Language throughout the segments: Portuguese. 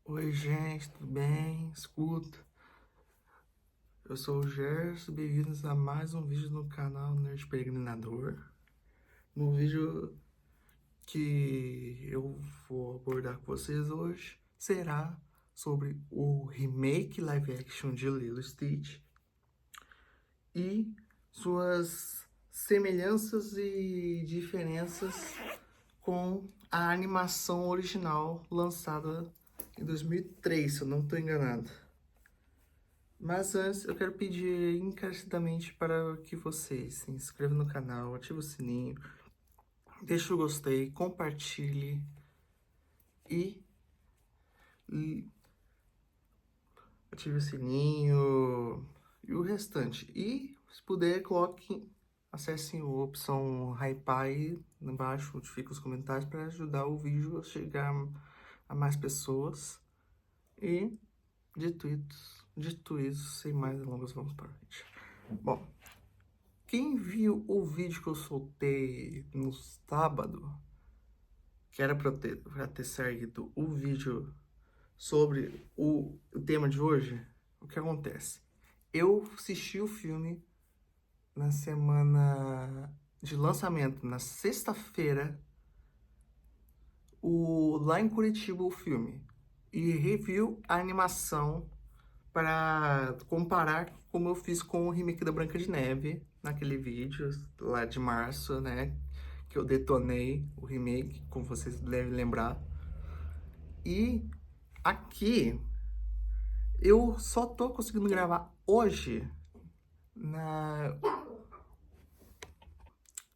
Oi, gente, tudo bem? Escuta, eu sou o Gerson, bem-vindos a mais um vídeo no canal Nerd Peregrinador. No vídeo que eu vou abordar com vocês hoje será sobre o remake live action de Lilo e Stitch e suas semelhanças e diferenças com a animação original lançada em 2003, se eu não estou enganado. Mas antes, eu quero pedir encarecidamente para que vocês se inscrevam no canal, ative o sininho, deixe o gostei, compartilhe e, e ative o sininho e o restante. E, se puder, coloque, acessem a opção hypar aí embaixo, onde fica os comentários, para ajudar o vídeo a chegar a mais pessoas. E, dito isso, sem mais delongas, vamos para frente. Bom, quem viu o vídeo que eu soltei no sábado, que era pra ter saído o vídeo sobre o tema de hoje, o que acontece? Eu assisti o filme na semana de lançamento, na sexta-feira, lá em Curitiba, o filme, e review a animação para comparar como eu fiz com o remake da Branca de Neve, naquele vídeo lá de março, né? Que eu detonei o remake, como vocês devem lembrar. E aqui eu só tô conseguindo gravar hoje na...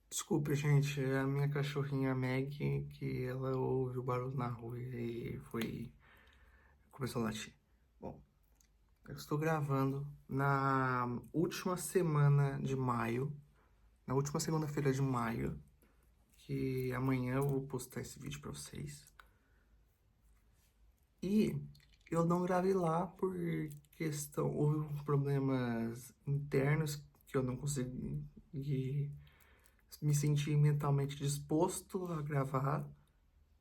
Desculpa, gente, a minha cachorrinha Meg, que ela ouve o barulho na rua e começou a latir. Bom, eu estou gravando na última semana de maio, na última segunda-feira de maio, que amanhã eu vou postar esse vídeo pra vocês. E eu não gravei lá por questão, houve problemas internos que eu não consegui me sentir mentalmente disposto a gravar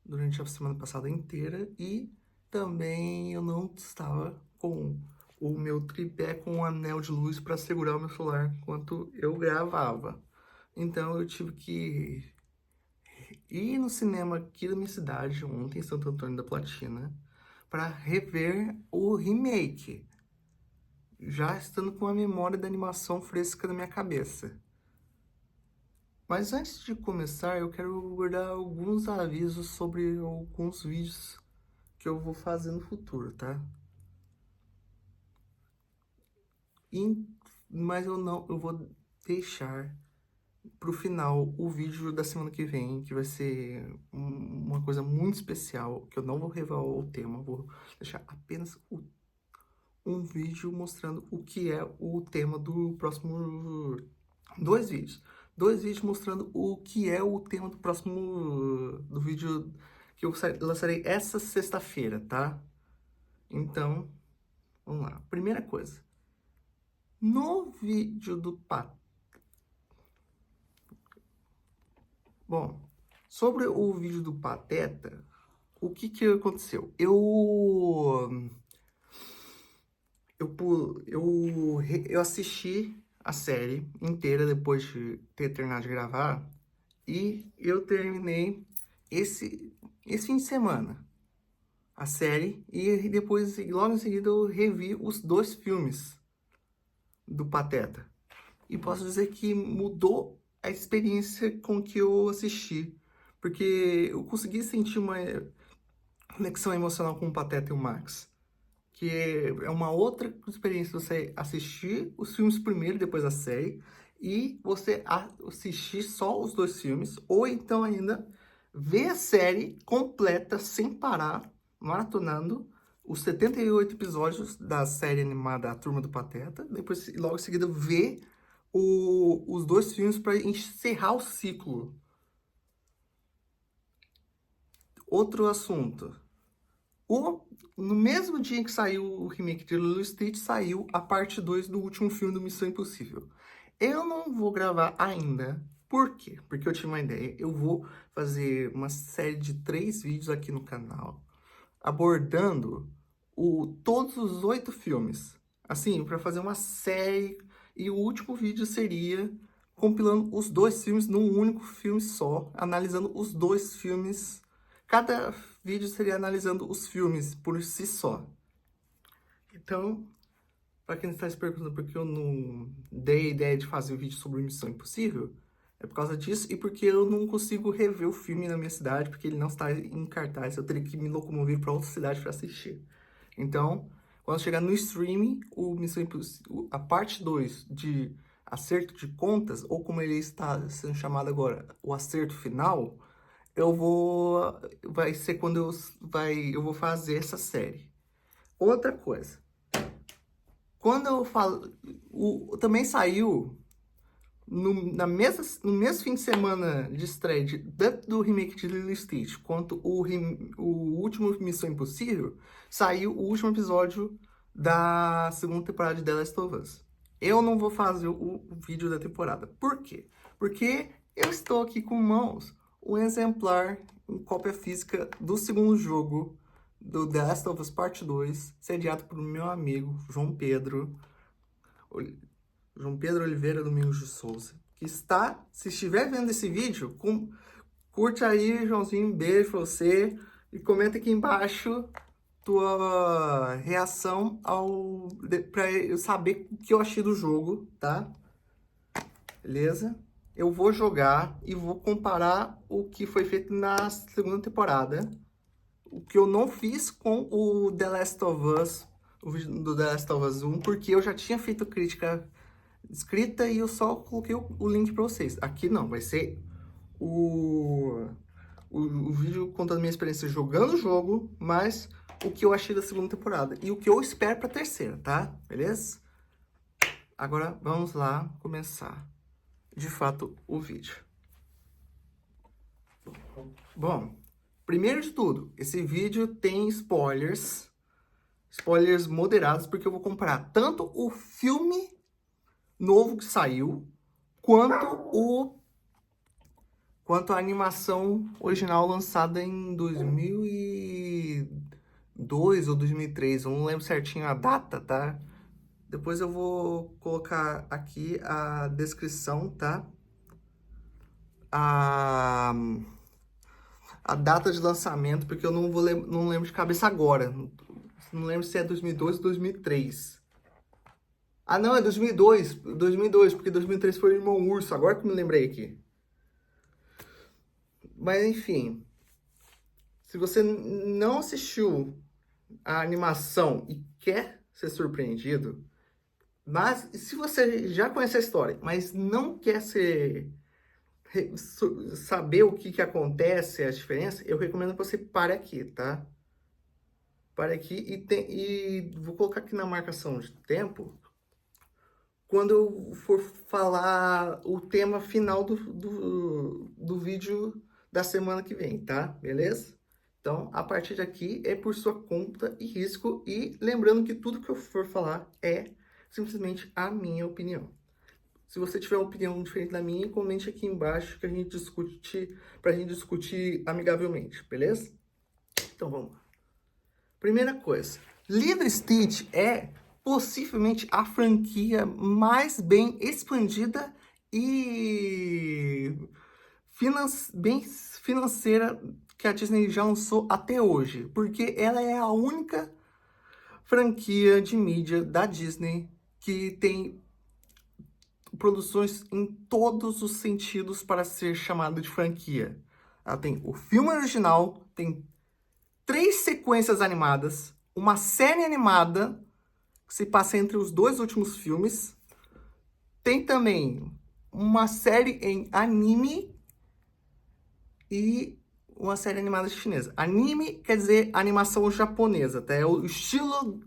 durante a semana passada inteira e também eu não estava com o meu tripé com um anel de luz para segurar o meu celular enquanto eu gravava. Então eu tive que ir no cinema aqui da minha cidade, ontem, em Santo Antônio da Platina, para rever o remake, já estando com a memória da animação fresca na minha cabeça. Mas antes de começar, eu quero guardar alguns avisos sobre alguns vídeos que eu vou fazer no futuro, tá? Mas eu vou deixar pro final o vídeo da semana que vem, que vai ser uma coisa muito especial, que eu não vou revelar o tema, vou deixar apenas um vídeo mostrando o que é o tema do próximo... Dois vídeos. Dois vídeos mostrando o que é o tema do próximo... do vídeo que eu lançarei essa sexta-feira, tá? Então, vamos lá. Primeira coisa. No vídeo do Pato... Bom, sobre o vídeo do Pateta, o que aconteceu? Eu assisti a série inteira depois de ter terminado de gravar e eu terminei esse fim de semana a série e depois, logo em seguida, eu revi os dois filmes do Pateta. E posso dizer que mudou a experiência com que eu assisti, porque eu consegui sentir uma conexão emocional com o Pateta e o Max, que é uma outra experiência você assistir os filmes primeiro, depois a série, e você assistir só os dois filmes, ou então ainda ver a série completa sem parar, maratonando os 78 episódios da série animada A Turma do Pateta, depois logo em seguida ver os dois filmes para encerrar o ciclo. Outro assunto. No mesmo dia que saiu o remake de Lilo e Stitch, saiu a parte 2 do último filme do Missão Impossível. Eu não vou gravar ainda. Por quê? Porque eu tinha uma ideia. Eu vou fazer uma série de 3 vídeos aqui no canal, abordando todos os 8 filmes. Assim, para fazer uma série. E o último vídeo seria compilando os 2 filmes num único filme só, analisando os 2 filmes. Cada vídeo seria analisando os filmes por si só. Então, para quem está se perguntando por que eu não dei a ideia de fazer um vídeo sobre Missão Impossível, é por causa disso e porque eu não consigo rever o filme na minha cidade, porque ele não está em cartaz, eu teria que me locomover para outra cidade para assistir. Então, quando chegar no streaming, a parte 2 de acerto de contas, ou como ele está sendo chamado agora, o acerto final, vai ser quando eu vou fazer essa série. Outra coisa, quando eu falo, também saiu no mesmo fim de semana de estreia, tanto do remake de Lilo e Stitch, quanto o último Missão Impossível, saiu o último episódio da segunda temporada de The Last of Us. Eu não vou fazer o vídeo da temporada. Por quê? Porque eu estou aqui com mãos um exemplar em cópia física do segundo jogo do The Last of Us Parte 2, sediado por meu amigo João Pedro Oliveira Domingos de Souza, que está, se estiver vendo esse vídeo, curte aí, Joãozinho, beijo pra você, e comenta aqui embaixo tua reação pra eu saber o que eu achei do jogo, tá? Beleza? Eu vou jogar e vou comparar o que foi feito na segunda temporada, o que eu não fiz com o The Last of Us, o vídeo do The Last of Us 1, porque eu já tinha feito crítica escrita e eu só coloquei o link para vocês. Aqui não, vai ser o vídeo contando a minha experiência jogando o jogo, mas o que eu achei da segunda temporada e o que eu espero para a terceira, tá? Beleza? Agora vamos lá começar de fato o vídeo. Bom, primeiro de tudo, esse vídeo tem spoilers moderados, porque eu vou comparar tanto o filme novo que saiu, quanto a animação original lançada em 2002 ou 2003, eu não lembro certinho a data, tá? Depois eu vou colocar aqui a descrição, tá? A data de lançamento, porque eu não lembro de cabeça agora. Não lembro se é 2002 ou 2003. Ah, não, é 2002, porque 2003 foi o Irmão Urso, agora que me lembrei aqui. Mas, enfim, se você não assistiu a animação e quer ser surpreendido, mas se você já conhece a história, mas não quer saber o que acontece, a diferença, eu recomendo que você pare aqui, tá? Pare aqui e vou colocar aqui na marcação de tempo quando eu for falar o tema final do vídeo da semana que vem, tá? Beleza? Então, a partir daqui é por sua conta e risco. E lembrando que tudo que eu for falar é simplesmente a minha opinião. Se você tiver uma opinião diferente da minha, comente aqui embaixo que a gente discute, pra gente discutir amigavelmente, beleza? Então, vamos lá. Primeira coisa, Lilo e Stitch é possivelmente a franquia mais bem expandida e bem financeira que a Disney já lançou até hoje, porque ela é a única franquia de mídia da Disney que tem produções em todos os sentidos para ser chamada de franquia. Ela tem o filme original, tem 3 sequências animadas, uma série animada que se passa entre os 2 últimos filmes, tem também uma série em anime e uma série animada chinesa. Anime quer dizer animação japonesa, tá? É o estilo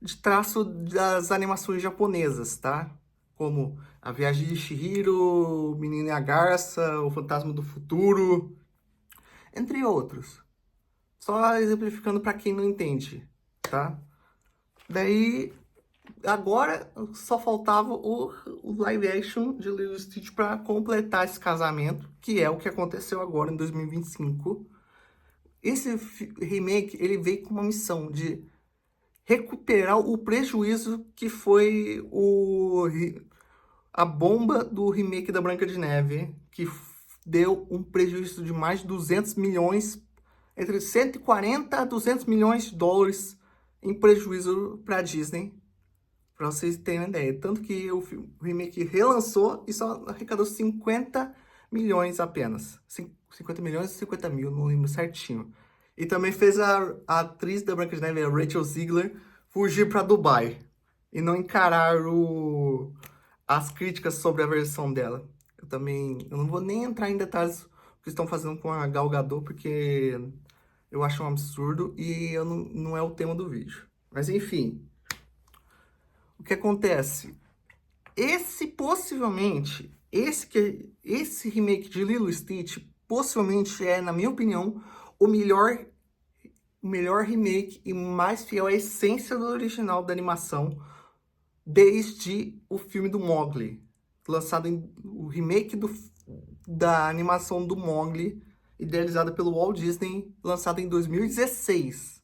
de traço das animações japonesas, tá? Como A Viagem de Chihiro, O Menino e a Garça, O Fantasma do Futuro, entre outros. Só exemplificando para quem não entende, tá? Daí, agora só faltava o live action de Lilo e Stitch para completar esse casamento, que é o que aconteceu agora em 2025. Esse remake, ele veio com uma missão de recuperar o prejuízo que foi a bomba do remake da Branca de Neve, que deu um prejuízo de mais de 200 milhões, entre 140 a 200 milhões de dólares em prejuízo para a Disney, para vocês terem uma ideia. Tanto que o remake relançou e só arrecadou 50 milhões apenas. 50 milhões e 50 mil, não lembro certinho. E também fez a atriz da Branca de Neve, a Rachel Zegler, fugir para Dubai e não encarar as críticas sobre a versão dela. Eu não vou nem entrar em detalhes do que estão fazendo com a Gal Gadot, porque eu acho um absurdo e não é o tema do vídeo. Mas enfim, o que acontece? Esse remake de Lilo e Stitch, possivelmente é, na minha opinião, o melhor remake e mais fiel à essência do original da animação desde o filme do Mowgli, o remake da animação do Mowgli, idealizada pelo Walt Disney, lançado em 2016.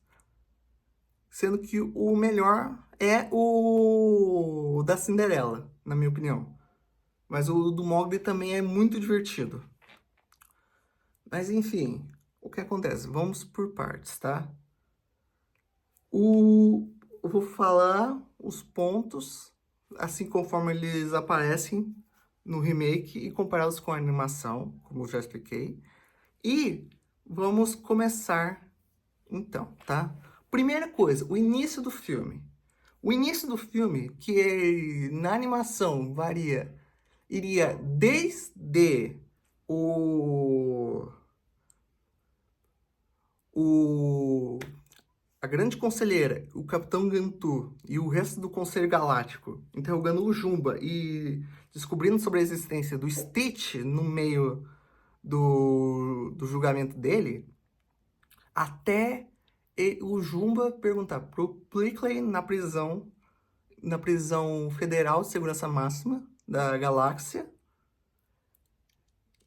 Sendo que o melhor é o da Cinderela, na minha opinião. Mas o do Mowgli também é muito divertido. Mas enfim, o que acontece? Vamos por partes, tá? Eu vou falar os pontos, assim conforme eles aparecem no remake e comparados com a animação, como eu já expliquei. E vamos começar então, tá? Primeira coisa, o início do filme. O início do filme, que na animação iria desde a Grande Conselheira, o Capitão Gantu e o resto do Conselho Galáctico interrogando o Jumba e descobrindo sobre a existência do Stitch no meio do julgamento dele, até o Jumba perguntar pro Plickly na prisão federal de segurança máxima da galáxia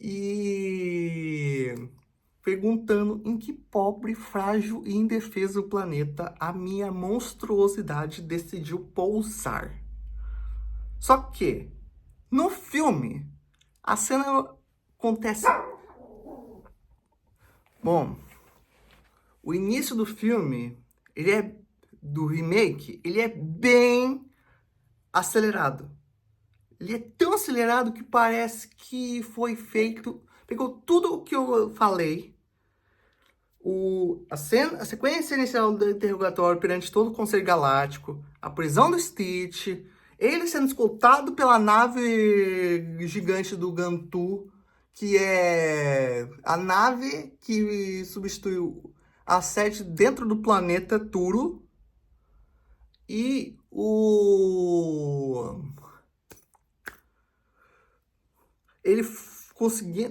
e perguntando em que pobre, frágil e indefeso planeta a minha monstruosidade decidiu pousar. Só que, no filme, a cena acontece... Bom, o início do filme, do remake, ele é bem acelerado. Ele é tão acelerado que parece que foi feito... Pegou tudo o que eu falei, a sequência inicial do interrogatório perante todo o Conselho Galáctico, a prisão do Stitch, ele sendo escoltado pela nave gigante do Gantu, que é a nave que substituiu a sede dentro do planeta Turo, e ele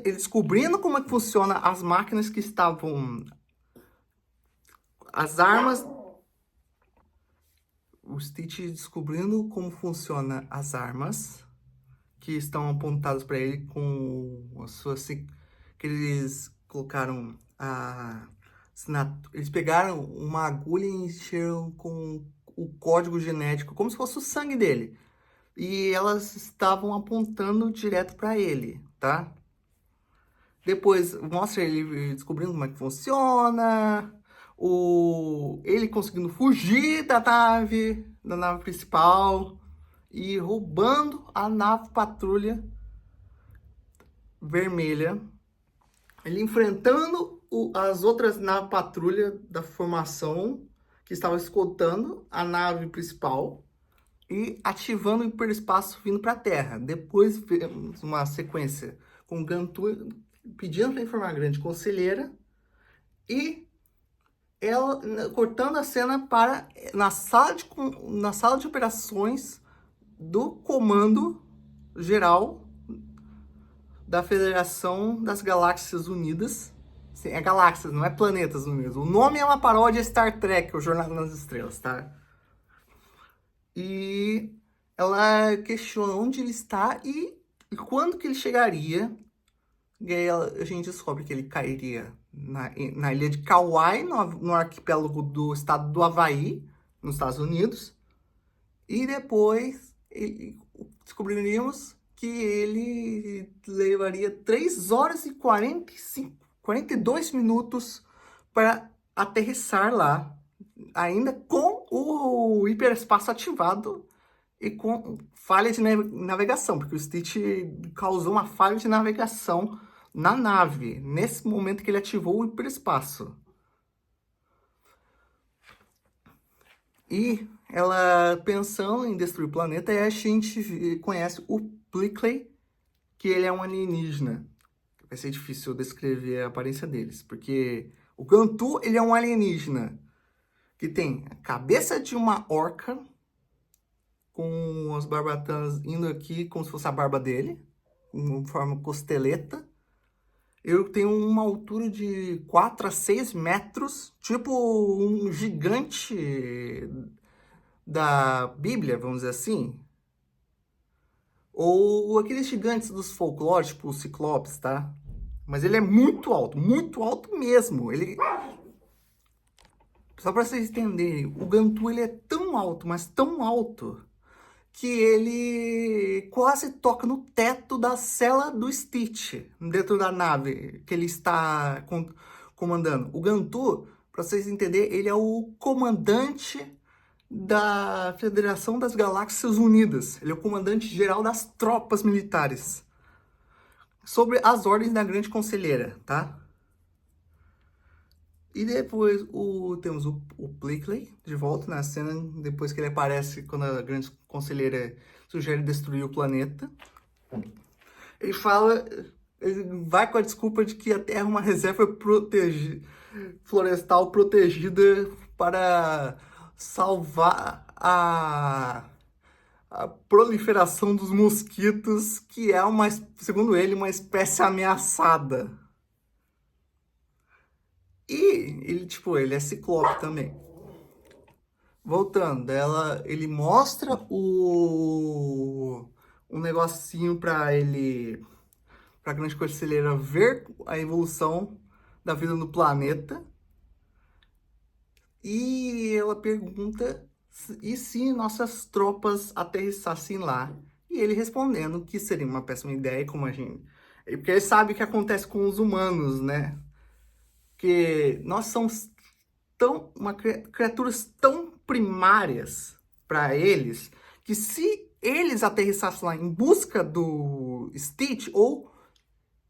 descobrindo como é que funciona as máquinas que estavam... As armas... O Stitch descobrindo como funciona as armas que estão apontadas para ele com as suas... Que eles colocaram eles pegaram uma agulha e encheram com o código genético, como se fosse o sangue dele. E elas estavam apontando direto para ele, tá? Depois mostra ele descobrindo como é que funciona, ele conseguindo fugir da nave principal e roubando a nave patrulha vermelha. Ele enfrentando as outras naves patrulha da formação que estavam escoltando a nave principal e ativando o hiperespaço vindo para a Terra. Depois vemos uma sequência com o Gantu pedindo para informar a Grande Conselheira e ela cortando a cena para na sala de operações do Comando Geral da Federação das Galáxias Unidas. Sim, é galáxias, não é planetas unidos. O nome é uma paródia Star Trek, o Jornada nas Estrelas, tá? E ela questiona onde ele está e quando que ele chegaria. E aí a gente descobre que ele cairia na ilha de Kauai, no arquipélago do estado do Havaí, nos Estados Unidos. E depois descobriríamos que ele levaria 3 horas e 42 minutos para aterrissar lá, ainda com o hiperespaço ativado e com falha de navegação, porque o Stitch causou uma falha de navegação na nave, nesse momento que ele ativou o hiperespaço. E ela pensando em destruir o planeta, e a gente conhece o Plikley, que ele é um alienígena. Vai ser difícil eu descrever a aparência deles, porque o Gantu, ele é um alienígena que tem a cabeça de uma orca, com as barbatanas indo aqui como se fosse a barba dele, em forma costeleta. Eu tenho uma altura de 4 a 6 metros, tipo um gigante da Bíblia, vamos dizer assim. Ou aqueles gigantes dos folclores, tipo o Ciclopes, tá? Mas ele é muito alto mesmo. Ele... Só pra vocês entenderem, o Gantu ele é tão alto, mas tão alto, que ele quase toca no teto da cela do Stitch, dentro da nave que ele está comandando. O Gantu, para vocês entenderem, ele é o comandante da Federação das Galáxias Unidas. Ele é o comandante geral das tropas militares. Sobre as ordens da Grande Conselheira, tá? E depois temos o Plikley de volta na cena, depois que ele aparece quando a Grande Conselheira sugere destruir o planeta. Ele fala, ele vai com a desculpa de que a Terra é uma reserva florestal protegida para salvar a proliferação dos mosquitos, que é, segundo ele, uma espécie ameaçada. E ele é ciclope também. Voltando, ele mostra um negocinho pra Grande Conselheira ver a evolução da vida no planeta. E ela pergunta, e se nossas tropas aterrissassem lá? E ele respondendo que seria uma péssima ideia, como a gente... Porque ele sabe o que acontece com os humanos, né? Que nós somos criaturas tão primárias para eles, que se eles aterrissassem lá em busca do Stitch, ou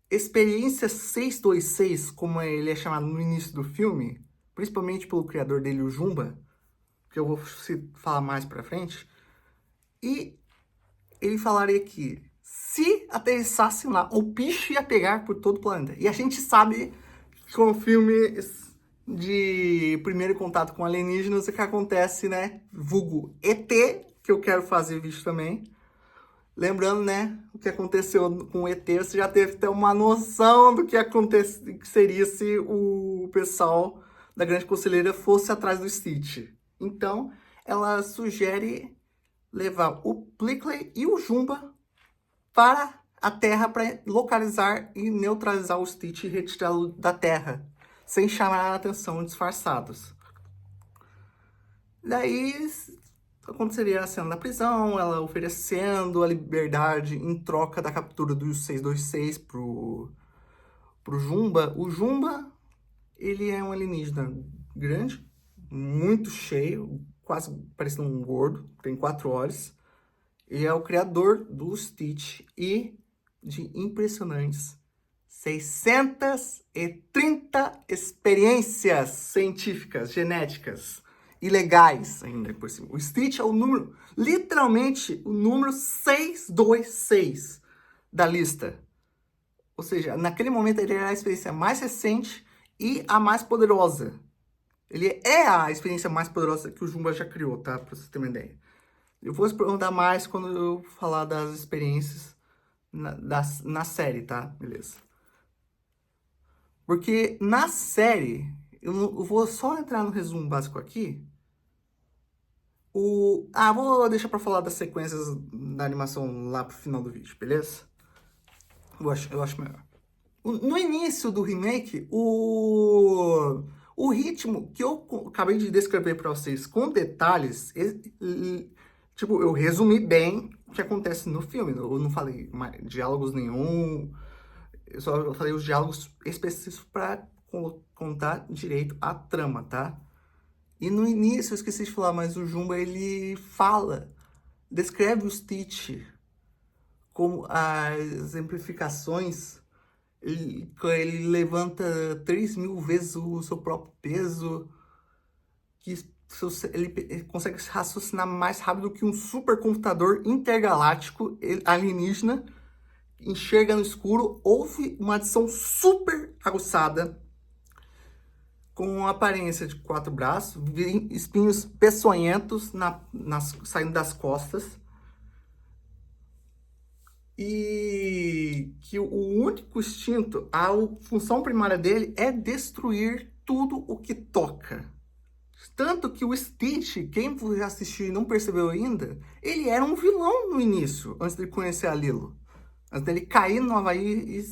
experiência 626, como ele é chamado no início do filme, principalmente pelo criador dele, o Jumba, que eu vou falar mais pra frente, e ele falaria que se aterrissassem lá, o bicho ia pegar por todo o planeta. E a gente sabe que com o filme de primeiro contato com alienígenas, o que acontece, né? Vulgo ET, que eu quero fazer vídeo também. Lembrando, né, o que aconteceu com o ET, você já teve até uma noção do que seria se o pessoal da Grande Conselheira fosse atrás do Stitch. Então, ela sugere levar o Plikley e o Jumba para a Terra para localizar e neutralizar o Stitch e retirá-lo da Terra, sem chamar a atenção disfarçados. Daí aconteceria a cena da prisão, ela oferecendo a liberdade em troca da captura do 626 pro Jumba. O Jumba, ele é um alienígena grande, muito cheio, quase parecendo um gordo, tem 4 olhos. Ele é o criador do Stitch e de impressionantes 630 experiências científicas, genéticas e legais ainda por cima. O Stitch é o número, literalmente, o número 626 da lista. Ou seja, naquele momento ele era a experiência mais recente e a mais poderosa. Ele é a experiência mais poderosa que o Jumba já criou, tá? Pra vocês terem uma ideia. Eu vou explorar mais quando eu falar das experiências na série, tá? Beleza. Porque na série, eu vou só entrar no resumo básico aqui. Vou deixar pra falar das sequências da animação lá pro final do vídeo, beleza? Eu acho melhor. No início do remake, o O ritmo que eu acabei de descrever para vocês com detalhes, tipo, eu resumi bem o que acontece no filme. Eu não falei diálogos nenhum, eu só falei os diálogos específicos para contar direito a trama, tá? E no início, eu esqueci de falar, mas o Jumba, ele descreve o Stitch como as exemplificações. Ele levanta 3.000 vezes o seu próprio peso, que ele consegue raciocinar mais rápido que um supercomputador intergaláctico alienígena, enxerga no escuro, ouve uma adição super aguçada, com aparência de 4 braços, espinhos peçonhentos saindo das costas, e que o único instinto, a função primária dele é destruir tudo o que toca. Tanto que o Stitch, quem assistiu e não percebeu ainda, ele era um vilão no início, antes de conhecer a Lilo. Antes dele cair no Havaí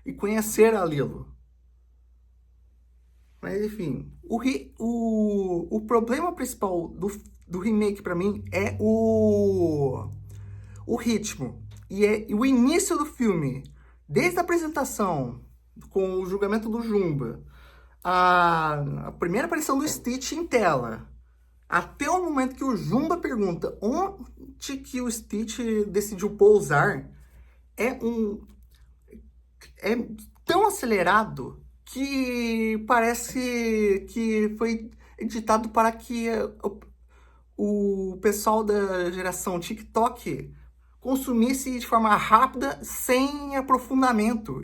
e conhecer a Lilo. Mas enfim, o problema principal do remake pra mim é o ritmo. E o início do filme, desde a apresentação, com o julgamento do Jumba, a primeira aparição do Stitch em tela, até o momento que o Jumba pergunta onde que o Stitch decidiu pousar, é tão acelerado que parece que foi editado para que o pessoal da geração TikTok consumisse de forma rápida, sem aprofundamento.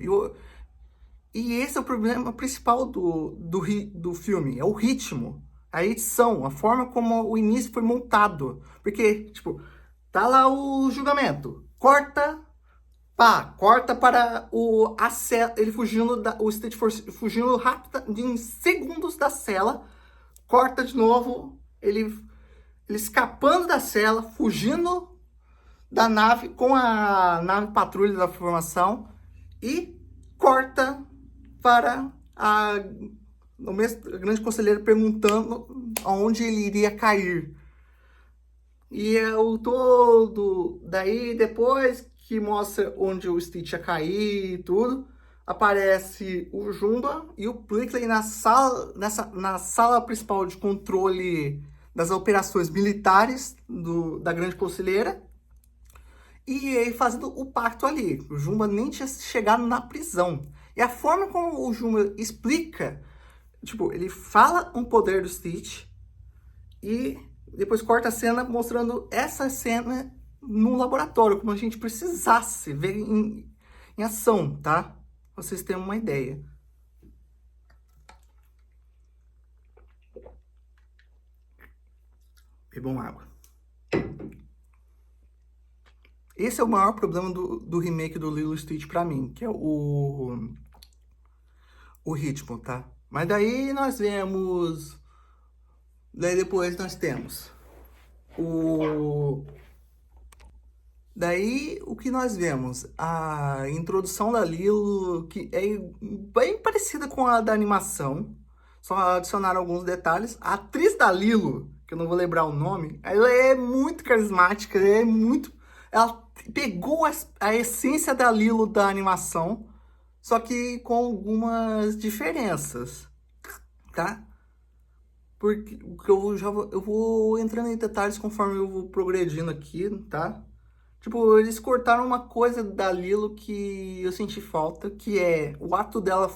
E esse é o problema principal do filme, é o ritmo, a edição, a forma como o início foi montado. Porque, tipo, tá lá o julgamento, corta para ele fugindo, o State Force fugindo rápido, em segundos da cela, corta de novo, ele escapando da cela, fugindo da nave, com a nave patrulha da formação, e corta para o grande conselheiro perguntando aonde ele iria cair. E é o todo. Daí, depois que mostra onde o Stitch ia cair e tudo, aparece o Jumba e o Plickly na sala principal de controle das operações militares da grande conselheira. E ele fazendo o pacto ali. O Jumba nem tinha chegado na prisão. E a forma como o Jumba explica, tipo, ele fala um poder do Stitch e depois corta a cena mostrando essa cena no laboratório, como a gente precisasse ver em ação, tá? Pra vocês terem uma ideia. Bebam água. Esse é o maior problema do remake do Lilo e Stitch pra mim, que é o ritmo, tá? Mas daí nós vemos... Daí depois nós temos Daí o que nós vemos? A introdução da Lilo, que é bem parecida com a da animação, só adicionaram alguns detalhes. A atriz da Lilo, que eu não vou lembrar o nome, ela é muito carismática, ela pegou a essência da Lilo da animação, só que com algumas diferenças, tá? Porque eu vou entrando em detalhes conforme eu vou progredindo aqui, tá? Tipo, eles cortaram uma coisa da Lilo que eu senti falta, que é o ato dela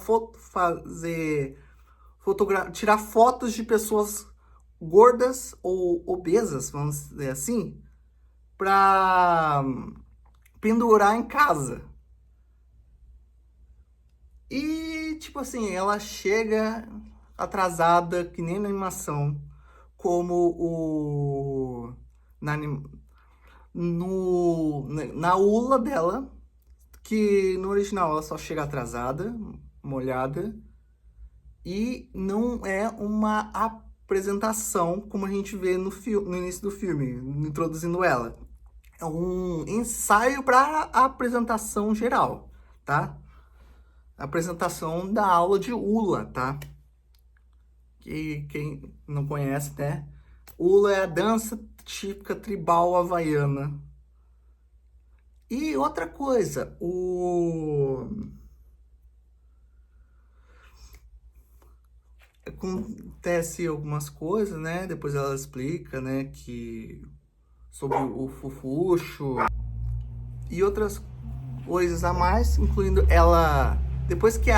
tirar fotos de pessoas gordas ou obesas, vamos dizer assim, pra pendurar em casa. E, tipo assim, ela chega atrasada, que nem na animação, como na ula dela, que no original ela só chega atrasada, molhada, e não é uma apresentação como a gente vê no início do filme, introduzindo ela. É um ensaio para a apresentação geral, tá? A apresentação da aula de ULA, tá? que quem não conhece, né? Hula é a dança típica tribal havaiana. E outra coisa, acontece algumas coisas, né? Depois ela explica, né, que sobre o fufuxo e outras coisas a mais, incluindo ela depois que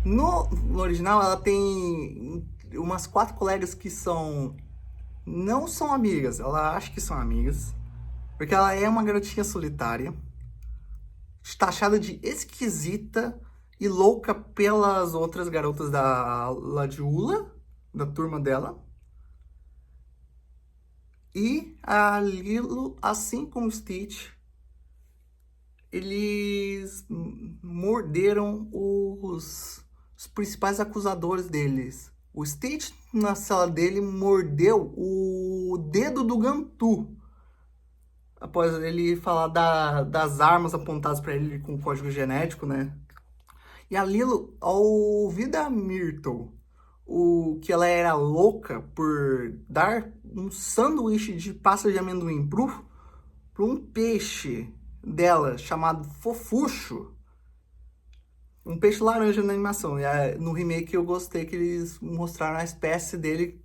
no original ela tem umas 4 colegas que não são amigas, ela acha que são amigas, porque ela é uma garotinha solitária, taxada de esquisita e louca pelas outras garotas da aula de hula, da turma dela. E a Lilo, assim como o Stitch, eles morderam os principais acusadores deles. O Stitch, na sala dele, mordeu o dedo do Gantu. Após ele falar das armas apontadas para ele com código genético, né? E a Lilo, ao ouvir da Myrtle que ela era louca por dar um sanduíche de pasta de amendoim para um peixe dela chamado Fofuxo, um peixe laranja na animação. E no remake eu gostei que eles mostraram a espécie dele,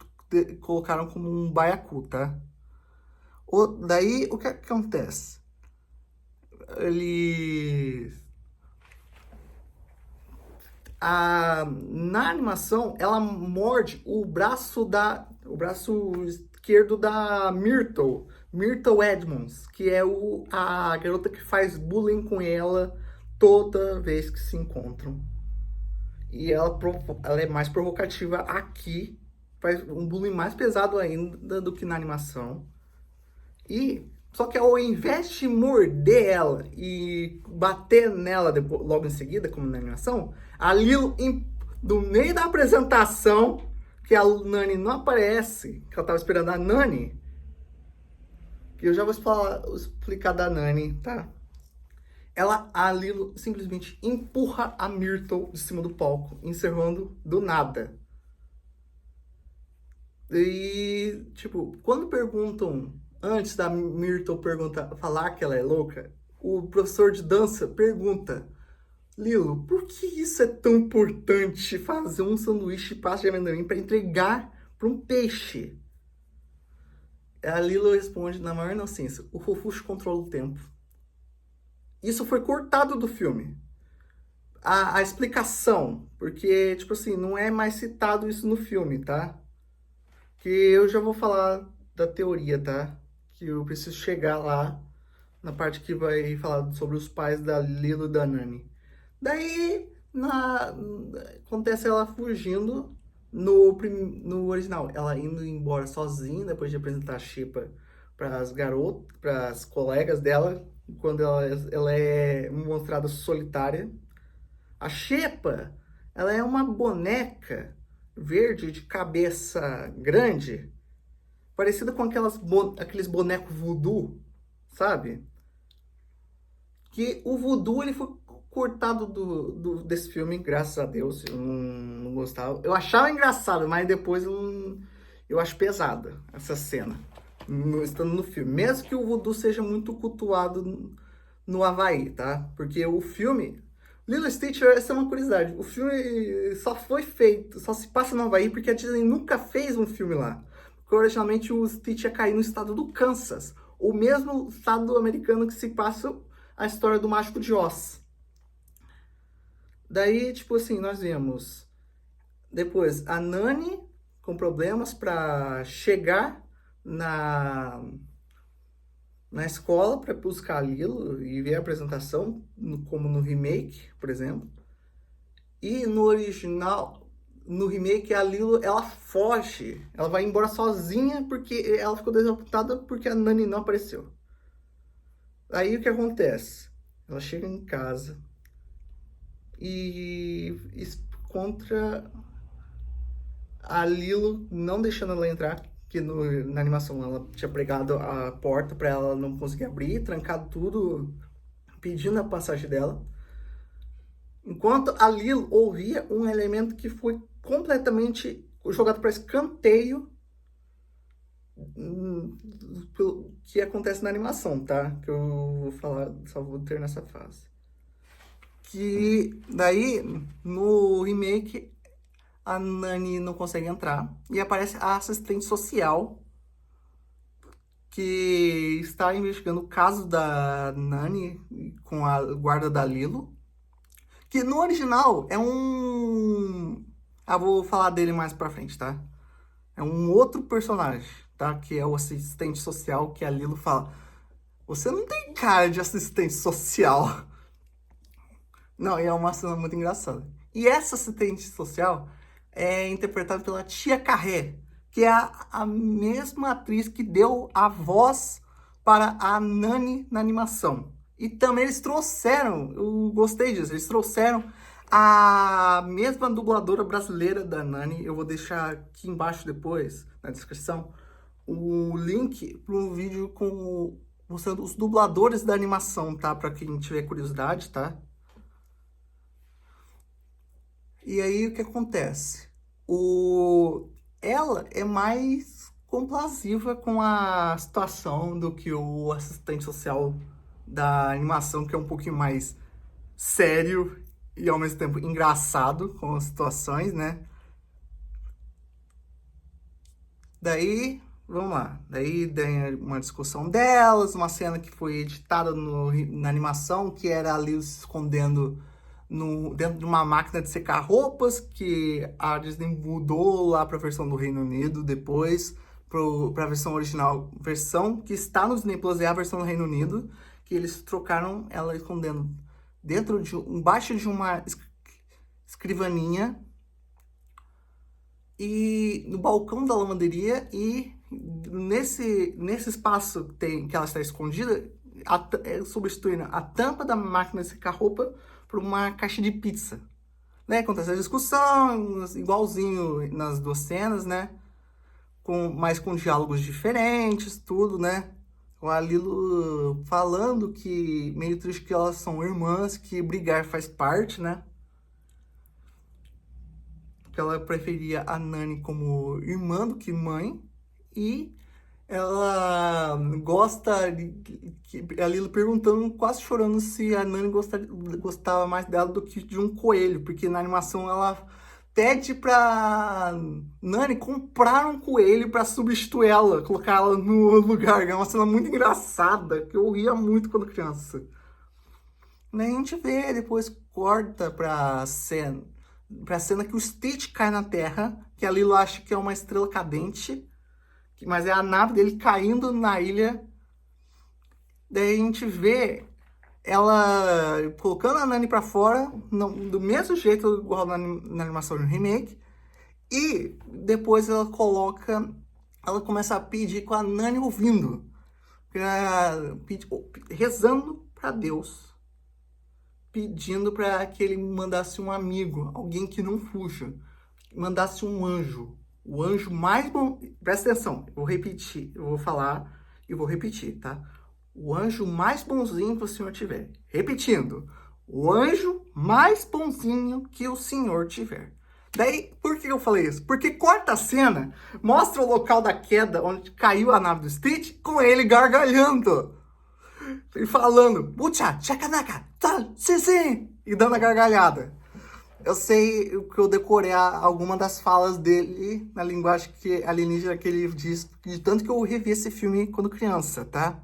colocaram como um baiacu, tá? Daí o que acontece? Na animação, ela morde o braço esquerdo da Myrtle Edmonds, que é a garota que faz bullying com ela toda vez que se encontram. E ela é mais provocativa aqui, faz um bullying mais pesado ainda do que na animação. Só que ao invés de morder ela e bater nela logo em seguida, como na animação, a Lilo, do meio da apresentação, que a Nani não aparece, que ela tava esperando a Nani, que eu já vou explicar da Nani, tá? A Lilo simplesmente empurra a Myrtle de cima do palco, encerrando do nada. E, tipo, quando perguntam, antes da Myrtle falar que ela é louca, o professor de dança pergunta: Lilo, por que isso é tão importante, fazer um sanduíche de pasta de amendoim para entregar para um peixe? A Lilo responde na maior inocência: o Fofuxo controla o tempo. Isso foi cortado do filme. A explicação, porque, tipo assim, não é mais citado isso no filme, tá? Que eu já vou falar da teoria, tá? Que eu preciso chegar lá na parte que vai falar sobre os pais da Lilo e da Nani. Daí, acontece ela fugindo no original. Ela indo embora sozinha, depois de apresentar a Xepa para as garotas, para as colegas dela, quando ela é mostrada solitária. A Xepa, ela é uma boneca verde de cabeça grande, parecida com aqueles bonecos voodoo, sabe? Que o voodoo ele foi cortado desse filme, graças a Deus. Eu não gostava. Eu achava engraçado, mas depois eu acho pesada essa cena, estando no filme. Mesmo que o voodoo seja muito cultuado no Havaí, tá? Porque o filme Lilo e Stitch, essa é uma curiosidade. O filme só foi feito, só se passa no Havaí porque a Disney nunca fez um filme lá. Porque originalmente o Stitch ia cair no estado do Kansas, o mesmo estado americano que se passa a história do Mágico de Oz. Daí, tipo assim, nós vemos depois a Nani com problemas para chegar na escola para buscar a Lilo e ver a apresentação, como no remake, por exemplo. E no original, no remake, a Lilo, ela foge. Ela vai embora sozinha porque ela ficou desapontada porque a Nani não apareceu. Aí o que acontece? Ela chega em casa e encontra a Lilo não deixando ela entrar, que na animação ela tinha pregado a porta para ela não conseguir abrir, trancado tudo, pedindo a passagem dela. Enquanto a Lilo ouvia um elemento que foi completamente jogado para escanteio, que acontece na animação, tá? Que eu vou falar, só vou ter nessa fase. Que daí, no remake, a Nani não consegue entrar e aparece a assistente social que está investigando o caso da Nani com a guarda da Lilo. Que no original é um... Ah, vou falar dele mais pra frente, tá? É um outro personagem, tá? Que é o assistente social que a Lilo fala: você não tem cara de assistente social. Não, e é uma cena muito engraçada. E essa assistente social é interpretada pela Tia Carré, que é a mesma atriz que deu a voz para a Nani na animação. E também eles trouxeram, eu gostei disso, eles trouxeram a mesma dubladora brasileira da Nani. Eu vou deixar aqui embaixo depois, na descrição, o link para um vídeo mostrando os dubladores da animação, tá? Para quem tiver curiosidade, tá? E aí o que acontece? Ela é mais complaciva com a situação do que o assistente social da animação, que é um pouquinho mais sério e ao mesmo tempo engraçado com as situações, né? Daí, vamos lá. Daí tem uma discussão delas, uma cena que foi editada na animação, que era ali se escondendo dentro de uma máquina de secar roupas, que a Disney mudou lá para a versão do Reino Unido depois, para a versão original. Versão que está no Disney Plus é a versão do Reino Unido, que eles trocaram ela escondendo embaixo de uma escrivaninha e no balcão da lavanderia, e nesse espaço que ela está escondida, substituindo a tampa da máquina de secar roupa por uma caixa de pizza. Né? Acontece a discussão, igualzinho nas duas cenas, né? Mas com diálogos diferentes, tudo, né? Com a Lilo falando que meio triste que elas são irmãs, que brigar faz parte, né? Que ela preferia a Nani como irmã do que mãe, e ela gosta a Lilo perguntando, quase chorando, se a Nani gostava mais dela do que de um coelho, porque na animação ela pede pra Nani comprar um coelho pra substituir ela, colocar ela no lugar. É uma cena muito engraçada, que eu ria muito quando criança. Daí a gente vê, depois corta pra cena que o Stitch cai na Terra, que a Lilo acha que é uma estrela cadente, mas é a nave dele caindo na ilha. Daí a gente vê ela colocando a Nani pra fora, do mesmo jeito igual na animação do remake, e depois ela começa a pedir com a Nani ouvindo, rezando pra Deus, pedindo para que ele mandasse um amigo, alguém que não fuja, mandasse um anjo, o anjo mais bom. Presta atenção, eu vou repetir, eu vou falar e vou repetir, tá? O anjo mais bonzinho que o senhor tiver. Repetindo, o anjo mais bonzinho que o senhor tiver. Daí, por que eu falei isso? Porque corta a cena, mostra o local da queda onde caiu a nave do Stitch com ele gargalhando. E falando, Bucha, chakanaka, sim, sim, e dando a gargalhada. Eu sei que eu decorei alguma das falas dele na linguagem alienígena que ele diz, de tanto que eu revi esse filme quando criança, tá?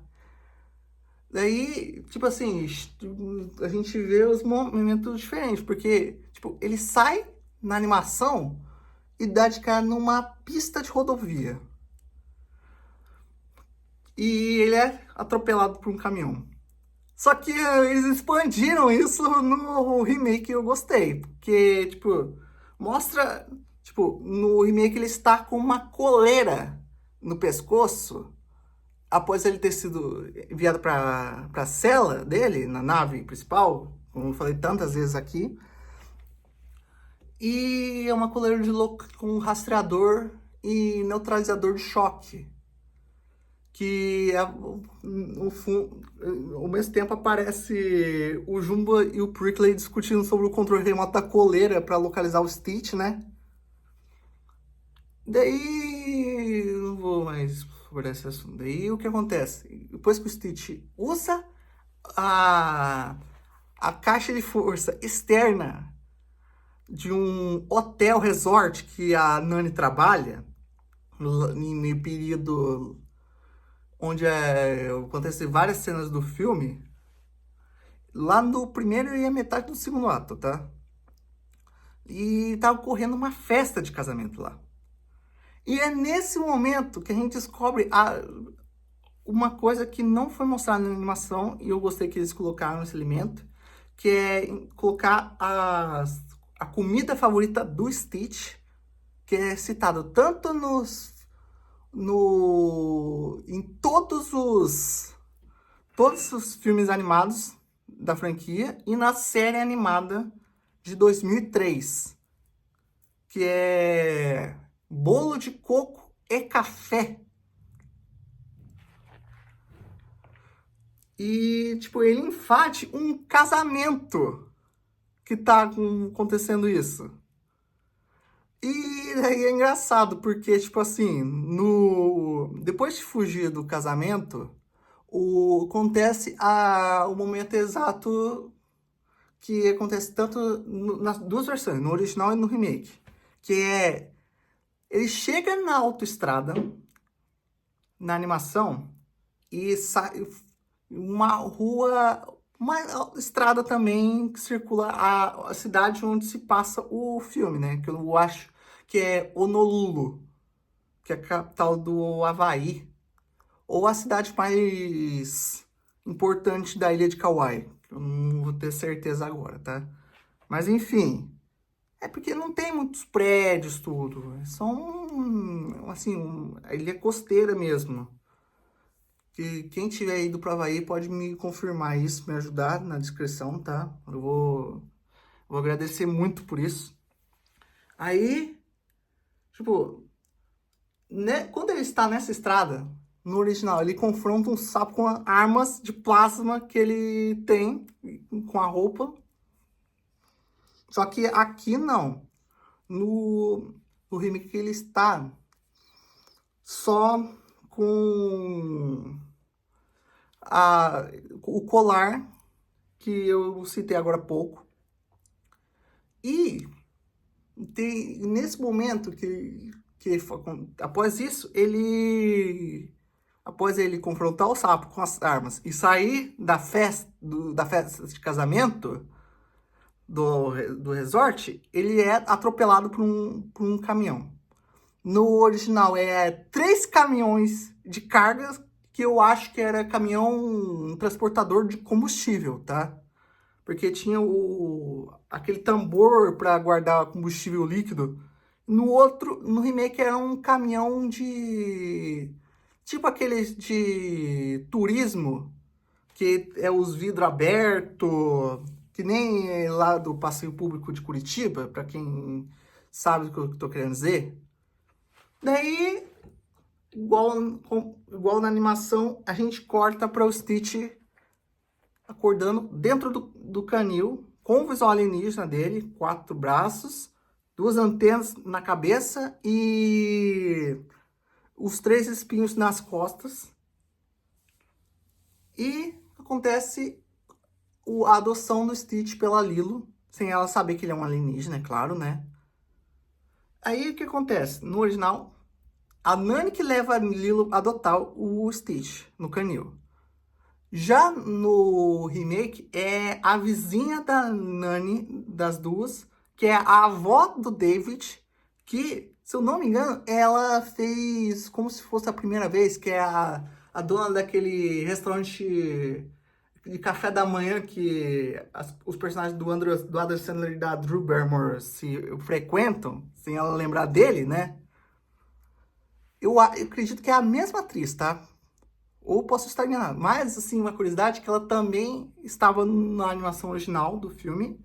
Daí, tipo assim, a gente vê os movimentos diferentes, porque, tipo, ele sai na animação e dá de cara numa pista de rodovia. E ele é atropelado por um caminhão. Só que eles expandiram isso no remake, eu gostei. Porque, tipo, mostra... Tipo, no remake ele está com uma coleira no pescoço, após ele ter sido enviado para a cela dele, na nave principal, como eu falei tantas vezes aqui. E é uma coleira com rastreador e neutralizador de choque. Que ao mesmo tempo aparece o Jumba e o Prickly discutindo sobre o controle remoto da coleira para localizar o Stitch, né? Daí, não vou mais sobre esse assunto. Daí, o que acontece? Depois que o Stitch usa a, a caixa de força externa de um hotel resort que a Nani trabalha, no período onde acontecem várias cenas do filme, lá no primeiro e a metade do segundo ato, tá? E tá ocorrendo uma festa de casamento lá. E é nesse momento que a gente descobre uma coisa que não foi mostrada na animação, e eu gostei que eles colocaram esse elemento, que é colocar a comida favorita do Stitch, que é citado tanto em todos os filmes animados da franquia e na série animada de 2003, que é bolo de coco e café. E, tipo, ele enfate um casamento que tá acontecendo isso. E daí é engraçado, porque, tipo assim, depois de fugir do casamento, acontece o momento exato que acontece tanto nas duas versões, no original e no remake. Que é, ele chega na autoestrada, na animação, e sai uma rua, uma estrada também que circula a cidade onde se passa o filme, né? Que eu acho que é Honolulu, que é a capital do Havaí, ou a cidade mais importante da ilha de Kauai. Eu não vou ter certeza agora, tá? Mas enfim, é porque não tem muitos prédios, tudo. É só assim, a ilha costeira mesmo. Que quem tiver ido para Havaí pode me confirmar isso, me ajudar na descrição, tá? Vou agradecer muito por isso. Aí, tipo, né, quando ele está nessa estrada, no original, ele confronta um sapo com armas de plasma que ele tem com a roupa. Só que aqui não. No remake ele está só com a, o colar que eu citei agora há pouco. E nesse momento após isso, após ele confrontar o sapo com as armas e sair da festa de casamento do resort, ele é atropelado por um caminhão. No original é 3 caminhões de cargas, que eu acho que era caminhão um transportador de combustível, tá? Porque tinha aquele tambor para guardar combustível líquido. No remake era um caminhão tipo aqueles de turismo, que é os vidros abertos, que nem lá do Passeio Público de Curitiba, para quem sabe o que eu tô querendo dizer. Daí, igual na animação, a gente corta para o Stitch acordando dentro do canil, com o visual alienígena dele, 4 braços, 2 antenas na cabeça e os 3 espinhos nas costas. E acontece a adoção do Stitch pela Lilo, sem ela saber que ele é um alienígena, é claro, né? Aí o que acontece? No original, a Nani que leva a Lilo a adotar o Stitch no canil. Já no remake, é a vizinha da Nani, das duas, que é a avó do David, que, se eu não me engano, ela fez como se fosse a primeira vez, que é a dona daquele restaurante de café da manhã que os personagens do Adam Sandler e da Drew Barrymore se frequentam, sem ela lembrar dele, né? Eu acredito que é a mesma atriz, tá? Ou posso estar enganado. Mas, assim, uma curiosidade é que ela também estava na animação original do filme,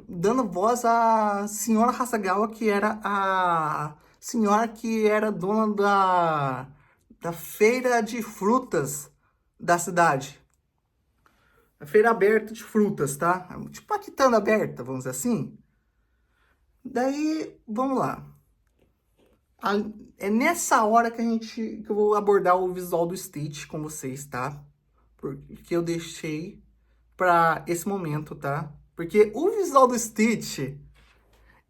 dando voz à senhora Hasagawa, que era a senhora que era dona da feira de frutas da cidade. A feira aberta de frutas, tá? Tipo a quitanda aberta, vamos dizer assim. Daí, vamos lá. É nessa hora que eu vou abordar o visual do Stitch com vocês, tá? Porque eu deixei pra esse momento, tá? Porque o visual do Stitch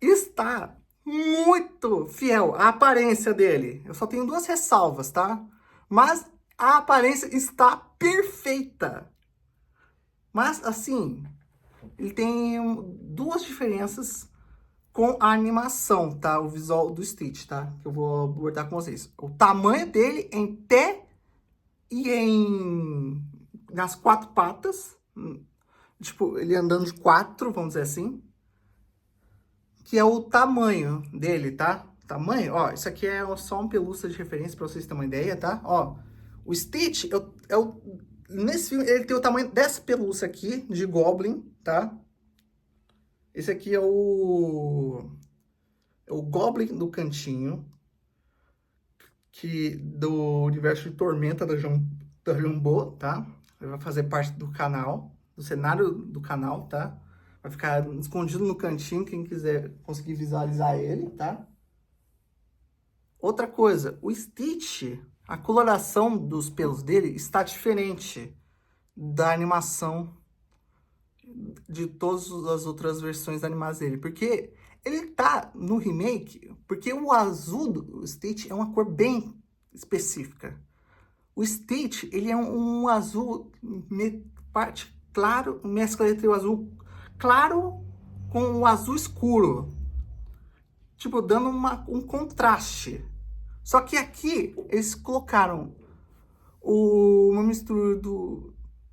está muito fiel à aparência dele. Eu só tenho duas ressalvas, tá? Mas a aparência está perfeita. Mas, assim, ele tem duas diferenças com a animação, tá? O visual do Stitch, tá? Que eu vou abordar com vocês. O tamanho dele em pé e nas quatro patas. Tipo, ele andando de quatro, vamos dizer assim. Que é o tamanho dele, tá? Tamanho, ó, isso aqui é só um pelúcia de referência pra vocês terem uma ideia, tá? Ó, o Stitch, nesse filme, ele tem o tamanho dessa pelúcia aqui, de Goblin, tá? Esse aqui é o Goblin do cantinho, do universo de Tormenta da Jumbo, tá? Ele vai fazer parte do canal, do cenário do canal, tá? Vai ficar escondido no cantinho, quem quiser conseguir visualizar ele, tá? Outra coisa, o Stitch, a coloração dos pelos dele está diferente da animação de todas as outras versões animadas dele. Porque ele tá no remake, porque o azul do Stitch é uma cor bem específica. O Stitch, ele é um azul parte claro, mescla entre o azul claro com o azul escuro. Tipo, dando um contraste. Só que aqui, eles colocaram uma mistura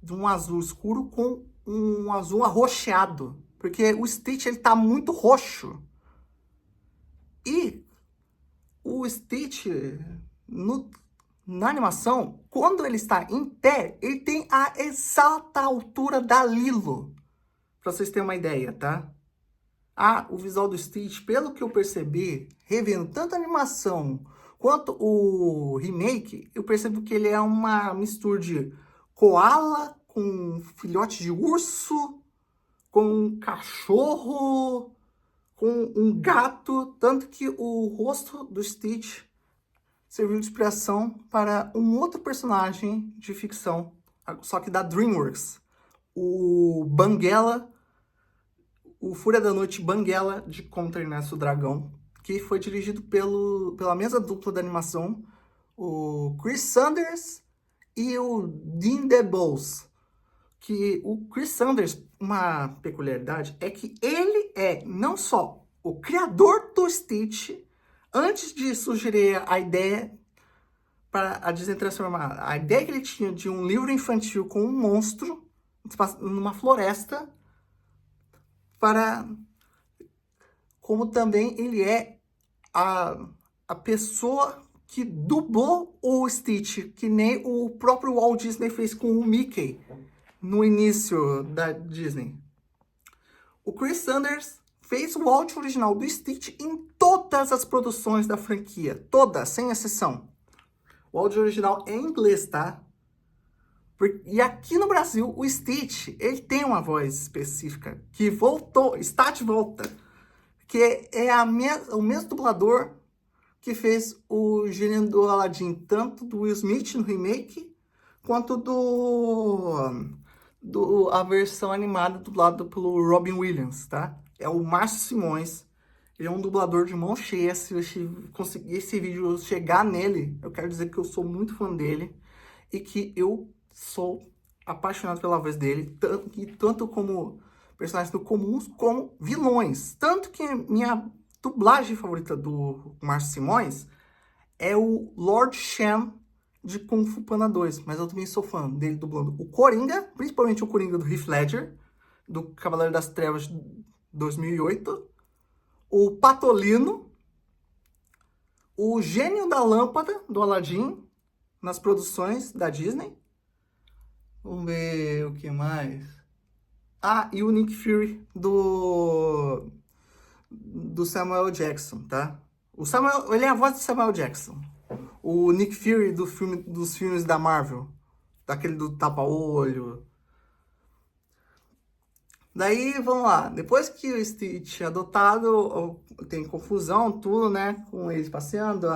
de um azul escuro com um azul arroxeado. Porque o Stitch, ele tá muito roxo. E o Stitch, na animação, quando ele está em pé, ele tem a exata altura da Lilo. Pra vocês terem uma ideia, tá? O visual do Stitch, pelo que eu percebi, revendo tanto a animação quanto o remake, eu percebo que ele é uma mistura de koala com filhote de urso, com um cachorro, com um gato, tanto que o rosto do Stitch serviu de inspiração para um outro personagem de ficção, só que da DreamWorks, o Banguela, o Fúria da Noite Banguela de Como Treinar Seu Dragão, que foi dirigido pela mesma dupla da animação, o Chris Sanders e o Dean DeBose. Que o Chris Sanders, uma peculiaridade, é que ele é não só o criador do Stitch, antes de sugerir a ideia para a Disney transformar, a ideia que ele tinha de um livro infantil com um monstro numa floresta, como também ele é a pessoa que dublou o Stitch, que nem o próprio Walt Disney fez com o Mickey no início da Disney. O Chris Sanders fez o áudio original do Stitch em todas as produções da franquia, todas, sem exceção. O áudio original é em inglês, tá? E aqui no Brasil, o Stitch, ele tem uma voz específica, que voltou, está de volta, que é o mesmo dublador que fez o gênio do Aladdin, tanto do Will Smith no remake, quanto a versão animada dublada pelo Robin Williams, tá? É o Márcio Simões. Ele é um dublador de mão cheia. Se eu conseguir esse vídeo chegar nele, eu quero dizer que eu sou muito fã dele e que eu sou apaixonado pela voz dele, tanto como personagens do comuns como vilões. Tanto que minha dublagem favorita do Márcio Simões é o Lord Shen de Kung Fu Panda 2, mas eu também sou fã dele dublando o Coringa, principalmente o Coringa do Heath Ledger, do Cavaleiro das Trevas 2008, o Patolino, o Gênio da Lâmpada do Aladdin, nas produções da Disney. Vamos ver o que mais. E o Nick Fury do Samuel Jackson, tá? Ele é a voz do Samuel Jackson. O Nick Fury dos filmes da Marvel. Daquele do tapa-olho. Daí, vamos lá. Depois que o Stitch é adotado, tem confusão, tudo, né? Com eles passeando,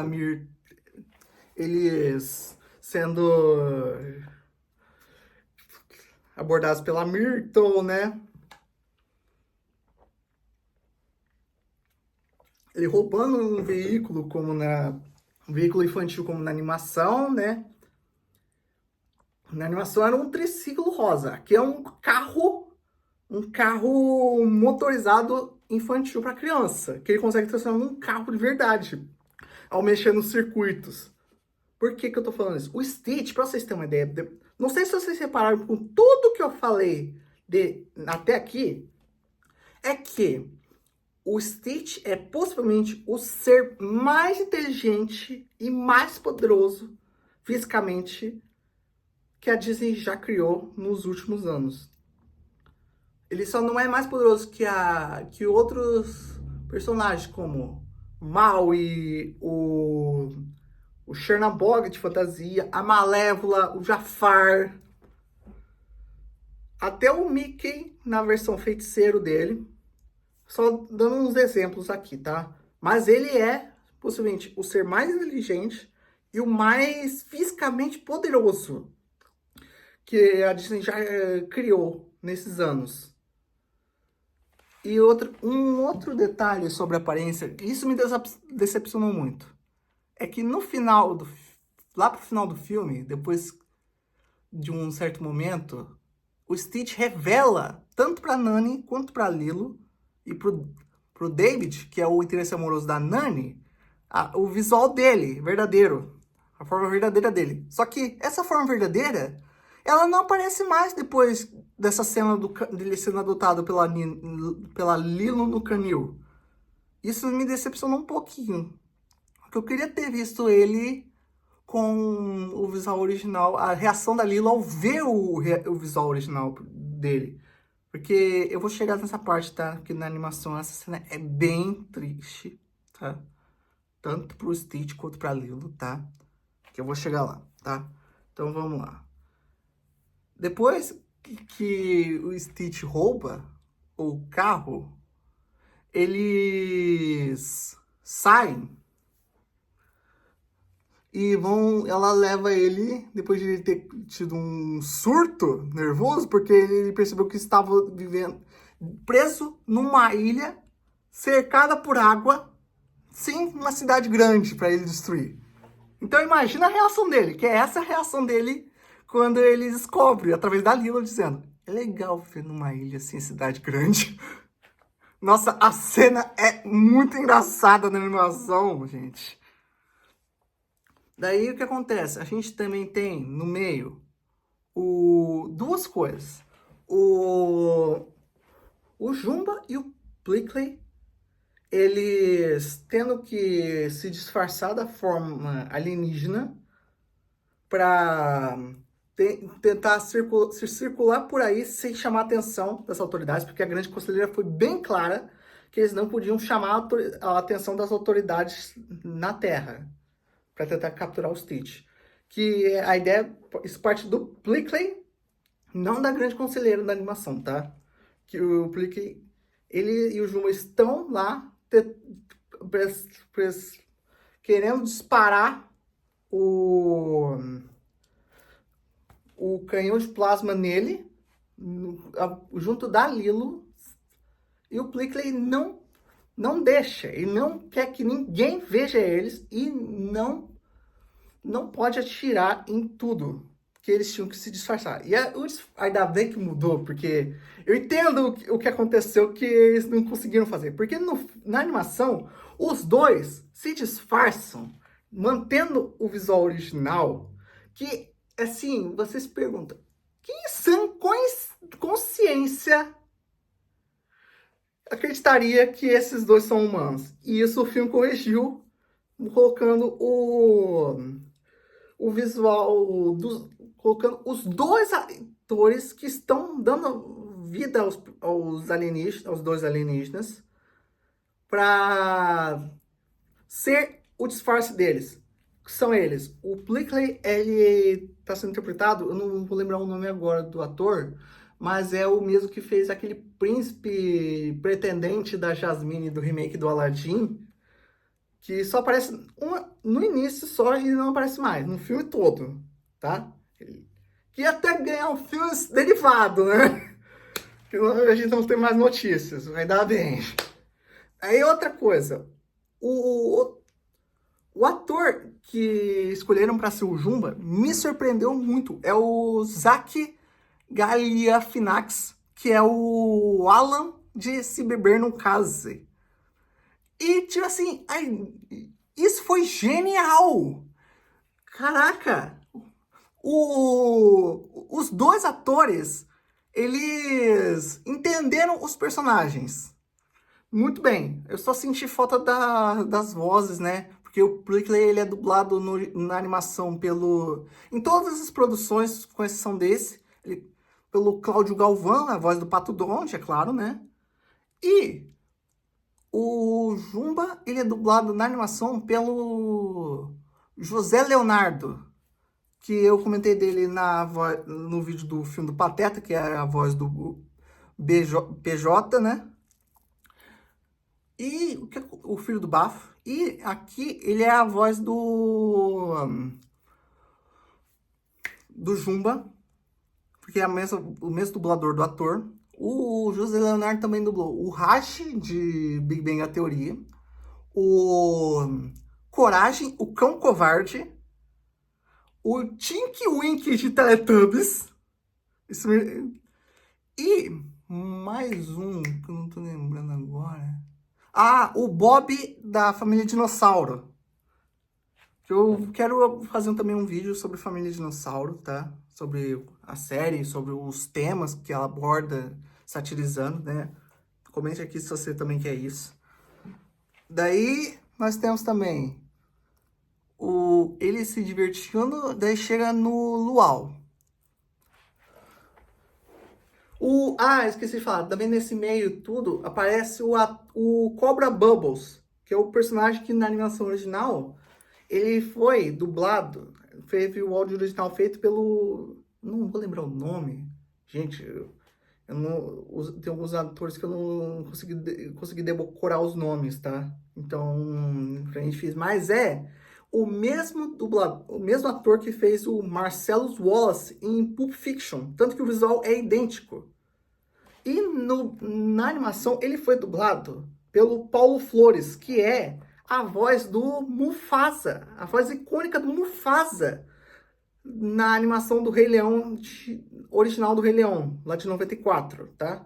eles sendo abordados pela Myrtle, né? Ele roubando um veículo um veículo infantil como na animação, né? Na animação era um triciclo rosa, que é um carro motorizado infantil para criança, que ele consegue transformar num carro de verdade ao mexer nos circuitos. Por que eu tô falando isso? O Stitch, para vocês terem uma ideia, não sei se vocês repararam com tudo que eu falei até aqui, é que o Stitch é possivelmente o ser mais inteligente e mais poderoso fisicamente que a Disney já criou nos últimos anos. Ele só não é mais poderoso que outros personagens, como Maui, o Chernabog de fantasia, a Malévola, o Jafar, até o Mickey na versão feiticeiro dele. Só dando uns exemplos aqui, tá? Mas ele é, possivelmente, o ser mais inteligente e o mais fisicamente poderoso que a Disney já criou nesses anos. E um outro detalhe sobre a aparência, isso me decepcionou muito, é que no final lá pro final do filme, depois de um certo momento, o Stitch revela, tanto pra Nani quanto pra Lilo, e pro David, que é o interesse amoroso da Nani, o visual dele, verdadeiro. A forma verdadeira dele. Só que essa forma verdadeira, ela não aparece mais depois dessa cena dele sendo adotado pela Lilo no canil. Isso me decepcionou um pouquinho. Porque eu queria ter visto ele com o visual original, a reação da Lilo ao ver o visual original dele. Porque eu vou chegar nessa parte, tá? Porque na animação essa cena é bem triste, tá? Tanto pro Stitch quanto pra Lilo, tá? Que eu vou chegar lá, tá? Então vamos lá. Depois que o Stitch rouba o carro, eles saem e ela leva ele, depois de ele ter tido um surto nervoso, porque ele percebeu que estava vivendo preso numa ilha cercada por água, sem uma cidade grande para ele destruir. Então imagina a reação dele, que é essa a reação dele quando ele descobre, através da Lilo, dizendo: é legal viver numa ilha sem cidade grande. Nossa, a cena é muito engraçada na animação, gente. Daí o que acontece? A gente também tem no meio duas coisas. O Jumba e o Plickly, eles tendo que se disfarçar da forma alienígena para tentar circular por aí sem chamar a atenção das autoridades, porque a Grande Conselheira foi bem clara que eles não podiam chamar a atenção das autoridades na Terra para tentar capturar o Stitch. Que a ideia, isso parte do Plickly, não da Grande Conselheira da animação, tá? Que o Plickly, ele e o Juma estão lá querendo disparar o canhão de plasma nele, junto da Lilo, e o Plickly não deixa, ele não quer que ninguém veja eles e não pode atirar em tudo, que eles tinham que se disfarçar. E ainda bem que mudou, porque eu entendo o que aconteceu que eles não conseguiram fazer. Porque na animação, os dois se disfarçam, mantendo o visual original, que, assim, você se pergunta, que sã consciência acreditaria que esses dois são humanos? E isso o filme corrigiu, colocando o visual colocando os dois atores que estão dando vida aos alienígenas, aos dois alienígenas, para ser o disfarce deles. São eles. O Plickly, ele está sendo interpretado, eu não vou lembrar o nome agora do ator, mas é o mesmo que fez aquele príncipe pretendente da Jasmine do remake do Aladdin, que só aparece no início só e não aparece mais, no filme todo, tá? Que ia até ganhar um filme derivado, né? Que a gente não tem mais notícias, vai dar bem. Aí outra coisa, o ator que escolheram para ser o Jumba me surpreendeu muito. É o Zach Galifianakis, que é o Alan de Se Beber Não Case. E, tipo assim, isso foi genial! Caraca! Os dois atores, eles entenderam os personagens. Muito bem. Eu só senti falta das vozes, né? Porque o Prickly, ele é dublado na animação em todas as produções, com exceção desse, pelo Cláudio Galvão, a voz do Pato Donald, é claro, né? E o Jumba, ele é dublado na animação pelo José Leonardo, que eu comentei dele no vídeo do filme do Pateta, que é a voz do PJ, né? E o filho do Bafo. E aqui ele é a voz do Jumba, porque é o mesmo dublador do ator. O José Leonardo também dublou o Hashi, de Big Bang A Teoria, o Coragem, o Cão Covarde, o Tinky Winky de Teletubbies, e mais um, que eu não tô lembrando agora. Ah, o Bob da Família Dinossauro. Eu quero fazer também um vídeo sobre Família Dinossauro, tá? Sobre a série, sobre os temas que ela aborda, satirizando, né? Comente aqui se você também quer isso. Daí, nós temos também ele se divertindo, daí chega no Luau. Esqueci de falar, também nesse meio tudo, aparece o Cobra Bubbles, que é o personagem que na animação original, ele foi dublado, teve o áudio original feito pelo... Não vou lembrar o nome. Gente, tem alguns atores que eu não consegui decorar os nomes, tá? Então, a gente fez. Mas o mesmo ator que fez o Marcellus Wallace em Pulp Fiction. Tanto que o visual é idêntico. E na animação ele foi dublado pelo Paulo Flores, que é a voz do Mufasa, a voz icônica do Mufasa na animação do Rei Leão, original do Rei Leão, lá de 94, tá?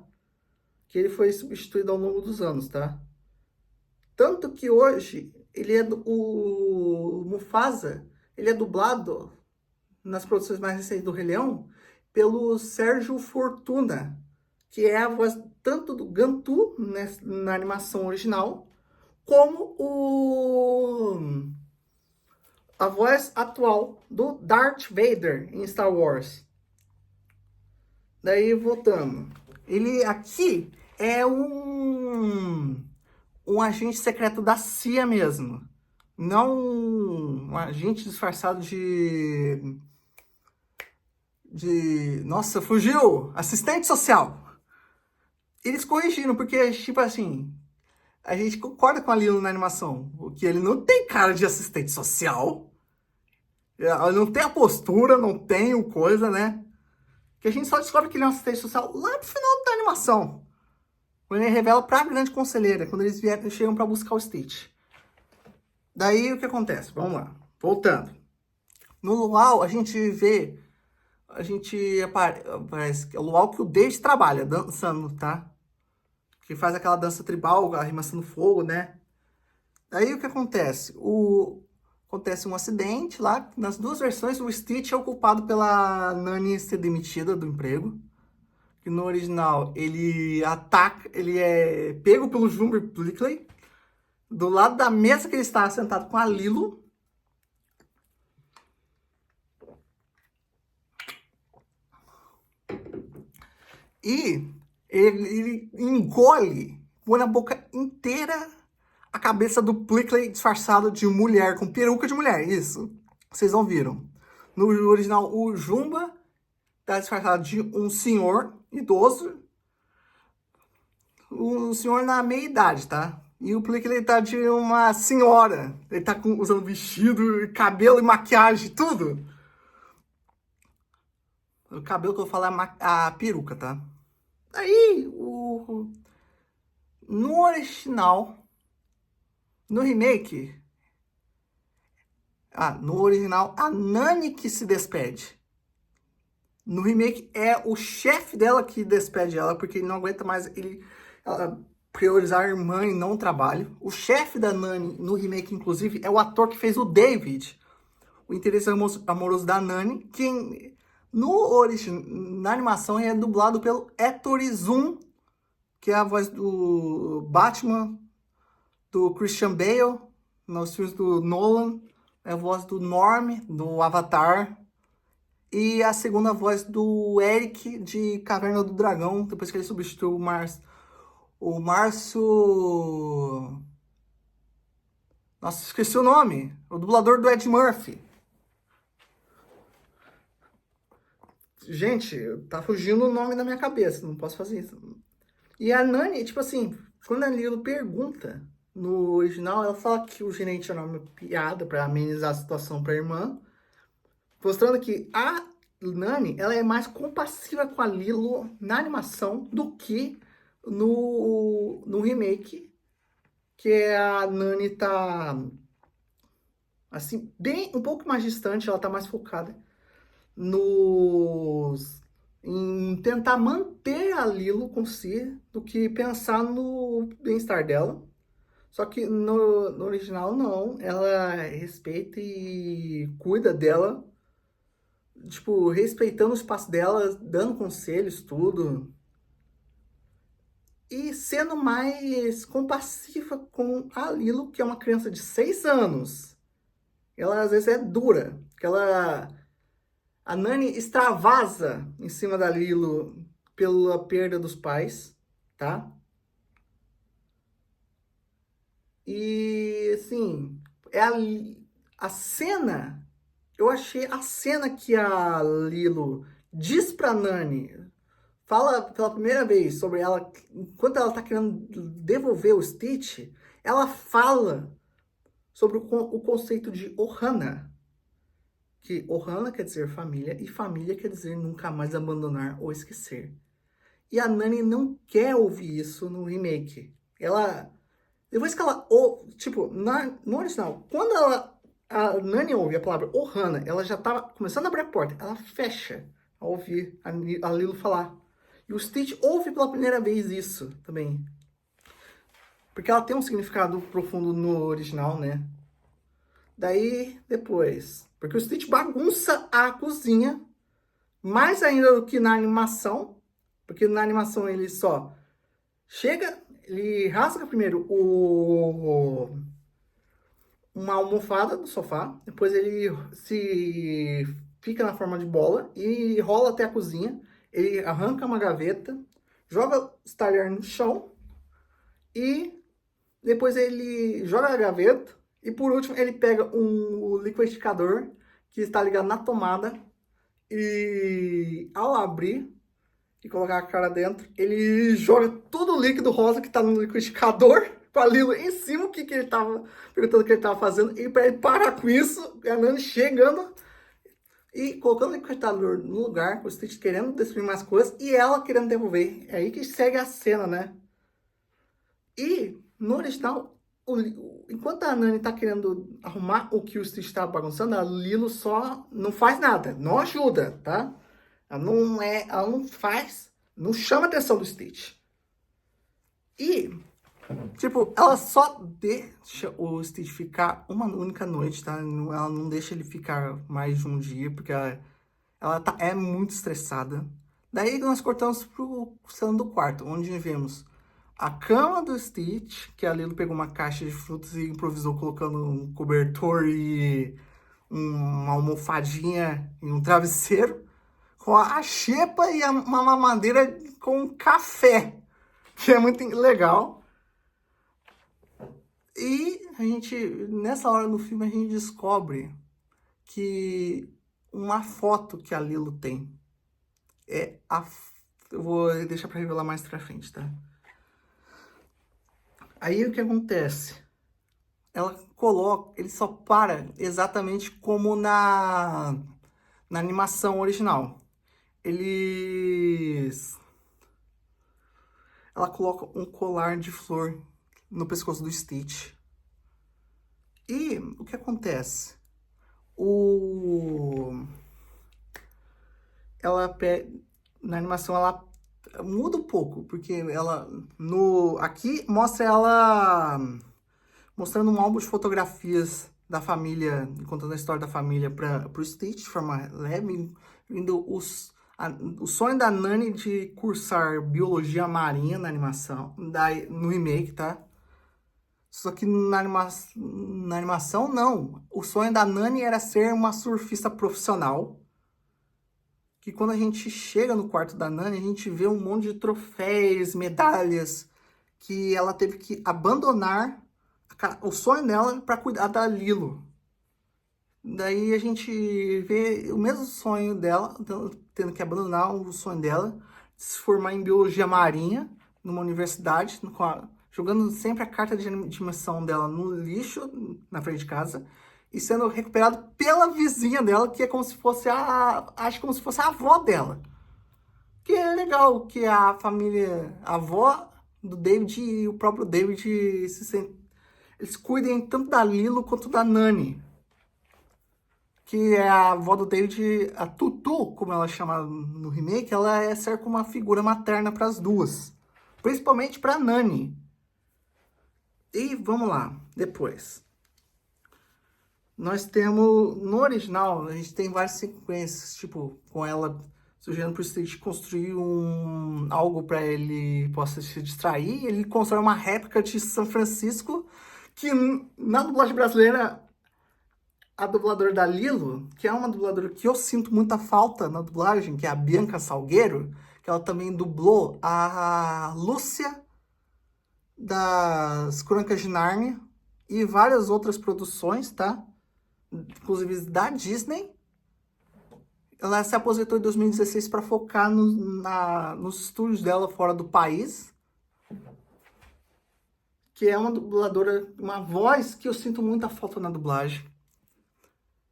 Que ele foi substituído ao longo dos anos, tá? Tanto que hoje o Mufasa, ele é dublado nas produções mais recentes do Rei Leão pelo Sérgio Fortuna, que é a voz tanto do Gantu, né, na animação original, como a voz atual do Darth Vader em Star Wars. Daí, voltando. Ele aqui é um agente secreto da CIA mesmo. Não um agente disfarçado Nossa, fugiu! Assistente social. Eles corrigiram, porque, tipo assim, a gente concorda com a Lilo na animação, porque ele não tem cara de assistente social. Não tem a postura, não tem o coisa, né? Que a gente só descobre que ele é um assistente social lá no final da animação. Quando ele revela pra grande conselheira, quando eles chegam pra buscar o Stitch. Daí, o que acontece? Vamos lá. Voltando. No Luau, a gente vê... Parece que é o Luau que o David trabalha, dançando, tá? Que faz aquela dança tribal, arremessando fogo, né? Daí, o que acontece? Acontece um acidente lá. Nas duas versões, o Stitch é o culpado pela Nani ser demitida do emprego. Que no original, ele é pego pelo Jumbo Prickly do lado da mesa que ele está sentado com a Lilo. E ele engole, põe na boca inteira a cabeça do Prickly disfarçado de mulher, com peruca de mulher, isso. Vocês não viram. No original, o Jumba tá disfarçado de um senhor idoso, o senhor na meia idade, tá? E o Plique, ele tá de uma senhora. Ele tá usando vestido, cabelo e maquiagem, tudo. O cabelo que eu falo é a peruca, tá? Aí, no original, no remake, no original, a Nani que se despede. No remake, é o chefe dela que despede ela, porque ele não aguenta mais ela priorizar a irmã e não o trabalho. O chefe da Nani, no remake, inclusive, é o ator que fez o David, o interesse amoroso da Nani, que na animação é dublado pelo Héctor Zoom, que é a voz do Batman, do Christian Bale, nos filmes do Nolan, é a voz do Norm, do Avatar, e a segunda voz do Eric, de Caverna do Dragão, depois que ele substituiu o Márcio... Nossa, esqueci o nome. O dublador do Ed Murphy. Gente, tá fugindo o nome da minha cabeça, não posso fazer isso. E a Nani, tipo assim, quando a Lilo pergunta no original, ela fala que o gerente era uma piada pra amenizar a situação pra irmã, mostrando que a Nani, ela é mais compassiva com a Lilo na animação do que no remake, que a Nani tá, assim, bem, um pouco mais distante, ela tá mais focada em tentar manter a Lilo com si do que pensar no bem-estar dela. Só que no original, não. Ela respeita e cuida dela, tipo, respeitando o espaço dela, dando conselhos, tudo. E sendo mais compassiva com a Lilo, que é uma criança de 6 anos. Ela, às vezes, é dura. A Nani extravasa em cima da Lilo pela perda dos pais, tá? E, assim, a cena... Eu achei a cena que a Lilo diz pra Nani, fala pela primeira vez sobre ela, enquanto ela tá querendo devolver o Stitch, ela fala sobre o conceito de Ohana, que Ohana quer dizer família, e família quer dizer nunca mais abandonar ou esquecer. E a Nani não quer ouvir isso no remake. Depois que ela, tipo, no original, quando a Nani ouve a palavra Ohana, ela já tava começando a abrir a porta, ela fecha ao ouvir a Lilo falar. E o Stitch ouve pela primeira vez isso também. Porque ela tem um significado profundo no original, né? Daí, depois... Porque o Stitch bagunça a cozinha, mais ainda do que na animação. Porque na animação ele só chega, ele rasga primeiro uma almofada do sofá, depois ele se fica na forma de bola e rola até a cozinha, ele arranca uma gaveta, joga os talheres no chão e depois ele joga a gaveta e por último ele pega o liquidificador que está ligado na tomada e ao abrir e colocar a cara dentro, ele joga todo o líquido rosa que tá no liquidificador com a Lilo em cima, o que ele tava perguntando o que ele tava fazendo, e para ele parar com isso, a Nani chegando e colocando o liquidificador no lugar, com o Stitch querendo destruir mais coisas, e ela querendo devolver. É aí que segue a cena, né? E, no original, enquanto a Nani tá querendo arrumar o que o Stitch tá bagunçando, a Lilo só não faz nada, não ajuda, tá? Ela não faz, não chama a atenção do Stitch. E, tipo, ela só deixa o Stitch ficar uma única noite, tá? Ela não deixa ele ficar mais de um dia, porque ela é muito estressada. Daí nós cortamos pro salão do quarto, onde vemos a cama do Stitch, que a Lilo pegou uma caixa de frutas e improvisou colocando um cobertor e uma almofadinha e um travesseiro, com a xepa e uma mamadeira com café, que é muito legal. E nessa hora no filme, a gente descobre que uma foto que a Lilo tem é eu vou deixar pra revelar mais pra frente, tá? Aí o que acontece? Ela coloca, ele só para exatamente como na animação original. Eles... Ela coloca um colar de flor no pescoço do Stitch. E o que acontece? Na animação ela muda um pouco, porque ela aqui mostra ela mostrando um álbum de fotografias da família, contando a história da família para o Stitch de forma leve, indo o sonho da Nani de cursar biologia marinha na animação, no remake, tá? Só que na animação, não. O sonho da Nani era ser uma surfista profissional. Que quando a gente chega no quarto da Nani, a gente vê um monte de troféus, medalhas, que ela teve que abandonar o sonho dela para cuidar da Lilo. Daí a gente vê o mesmo sonho dela, tendo que abandonar o sonho dela, de se formar em biologia marinha, numa universidade, jogando sempre a carta de admissão dela no lixo, na frente de casa, e sendo recuperado pela vizinha dela, que é como se fosse acho como se fosse a avó dela. Que é legal que a família, a avó do David e o próprio David eles cuidem tanto da Lilo quanto da Nani. Que é a avó do David, a Tutu, como ela chama no remake, ela serve como uma figura materna para as duas. Principalmente para Nani. E vamos lá, depois. Nós temos, no original, a gente tem várias sequências, tipo, com ela sugerindo pro Stitch construir algo para ele possa se distrair. Ele constrói uma réplica de São Francisco, que na dublagem brasileira, a dubladora da Lilo, que é uma dubladora que eu sinto muita falta na dublagem, que é a Bianca Salgueiro, que ela também dublou a Lúcia das Crônicas de Nárnia e várias outras produções, tá? Inclusive da Disney. Ela se aposentou em 2016 para focar nos estúdios dela fora do país. Que é uma dubladora, uma voz que eu sinto muita falta na dublagem.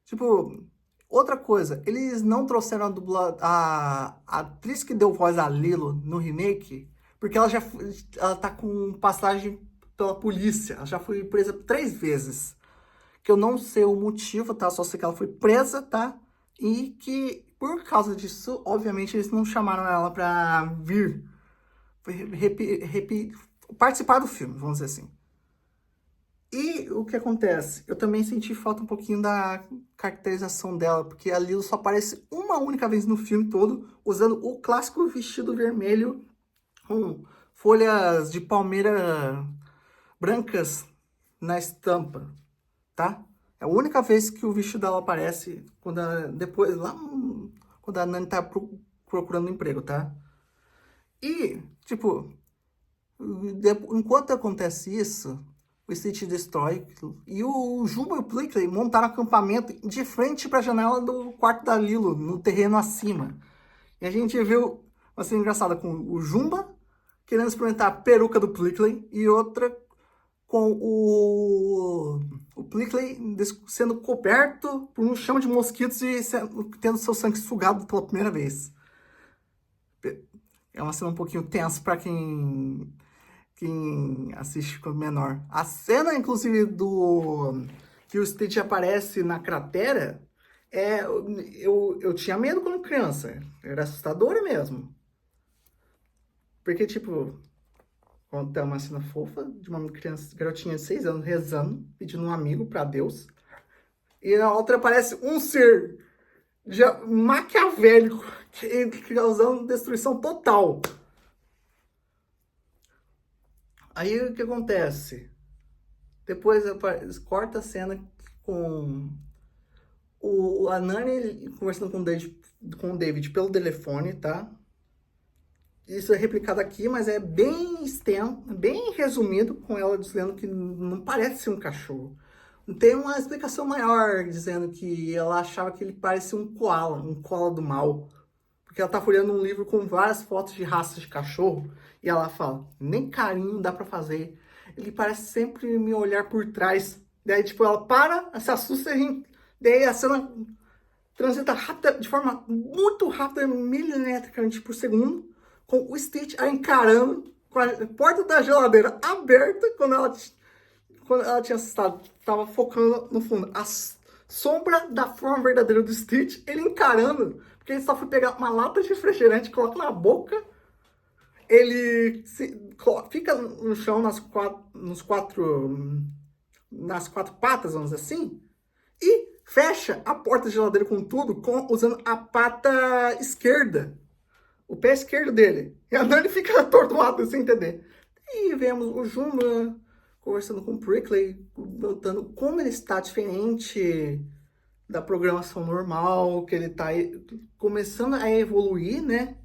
Tipo, outra coisa, eles não trouxeram a atriz que deu voz a Lilo no remake, porque ela tá com passagem pela polícia. Ela já foi presa 3 vezes. Que eu não sei o motivo, tá? Só sei que ela foi presa, tá? E que, por causa disso, obviamente, eles não chamaram ela pra vir participar do filme, vamos dizer assim. E o que acontece? Eu também senti falta um pouquinho da caracterização dela, porque a Lilo só aparece uma única vez no filme todo, usando o clássico vestido vermelho com folhas de palmeira brancas na estampa, tá? É a única vez que o vestido dela aparece depois, lá quando a Nani tá procurando emprego, tá? E, tipo, enquanto acontece isso, o Stitch destrói e o Jumbo e o Plickly montaram acampamento de frente para a janela do quarto da Lilo, no terreno acima. E a gente viu uma cena engraçada com o Jumba querendo experimentar a peruca do Plickly e outra com o Plickly sendo coberto por um chama de mosquitos e tendo seu sangue sugado pela primeira vez. É uma cena um pouquinho tensa para quem assiste quando menor. A cena, inclusive, que o Stitch aparece na cratera, eu tinha medo quando criança. Era assustadora mesmo. Porque, tipo, quando tem uma cena fofa de uma criança, garotinha de 6 anos, rezando, pedindo um amigo pra Deus, e na outra aparece um ser maquiavélico, causando destruição total. Aí o que acontece? Depois corta a cena com a Nani conversando com o David pelo telefone, tá? Isso é replicado aqui, mas é bem bem resumido, com ela dizendo que não parece ser um cachorro. Tem uma explicação maior, dizendo que ela achava que ele parecia um koala do mal. Porque ela tá folheando um livro com várias fotos de raças de cachorro. E ela fala, nem carinho dá pra fazer. Ele parece sempre me olhar por trás. Daí, tipo, ela para, se assusta e daí a cena transita rápida, de forma muito rápida, milimetricamente por segundo, com o Stitch a encarando, com a porta da geladeira aberta, quando ela tinha assustado, tava focando no fundo. A sombra da forma verdadeira do Stitch, ele encarando, porque ele só foi pegar uma lata de refrigerante, coloca na boca, ele fica no chão nas quatro patas, vamos dizer assim, e fecha a porta da geladeira com tudo, usando a pata esquerda, o pé esquerdo dele. E a Dani fica atordoada sem entender. E vemos o Juma conversando com o Prickly, notando como ele está diferente da programação normal, que ele está começando a evoluir, né?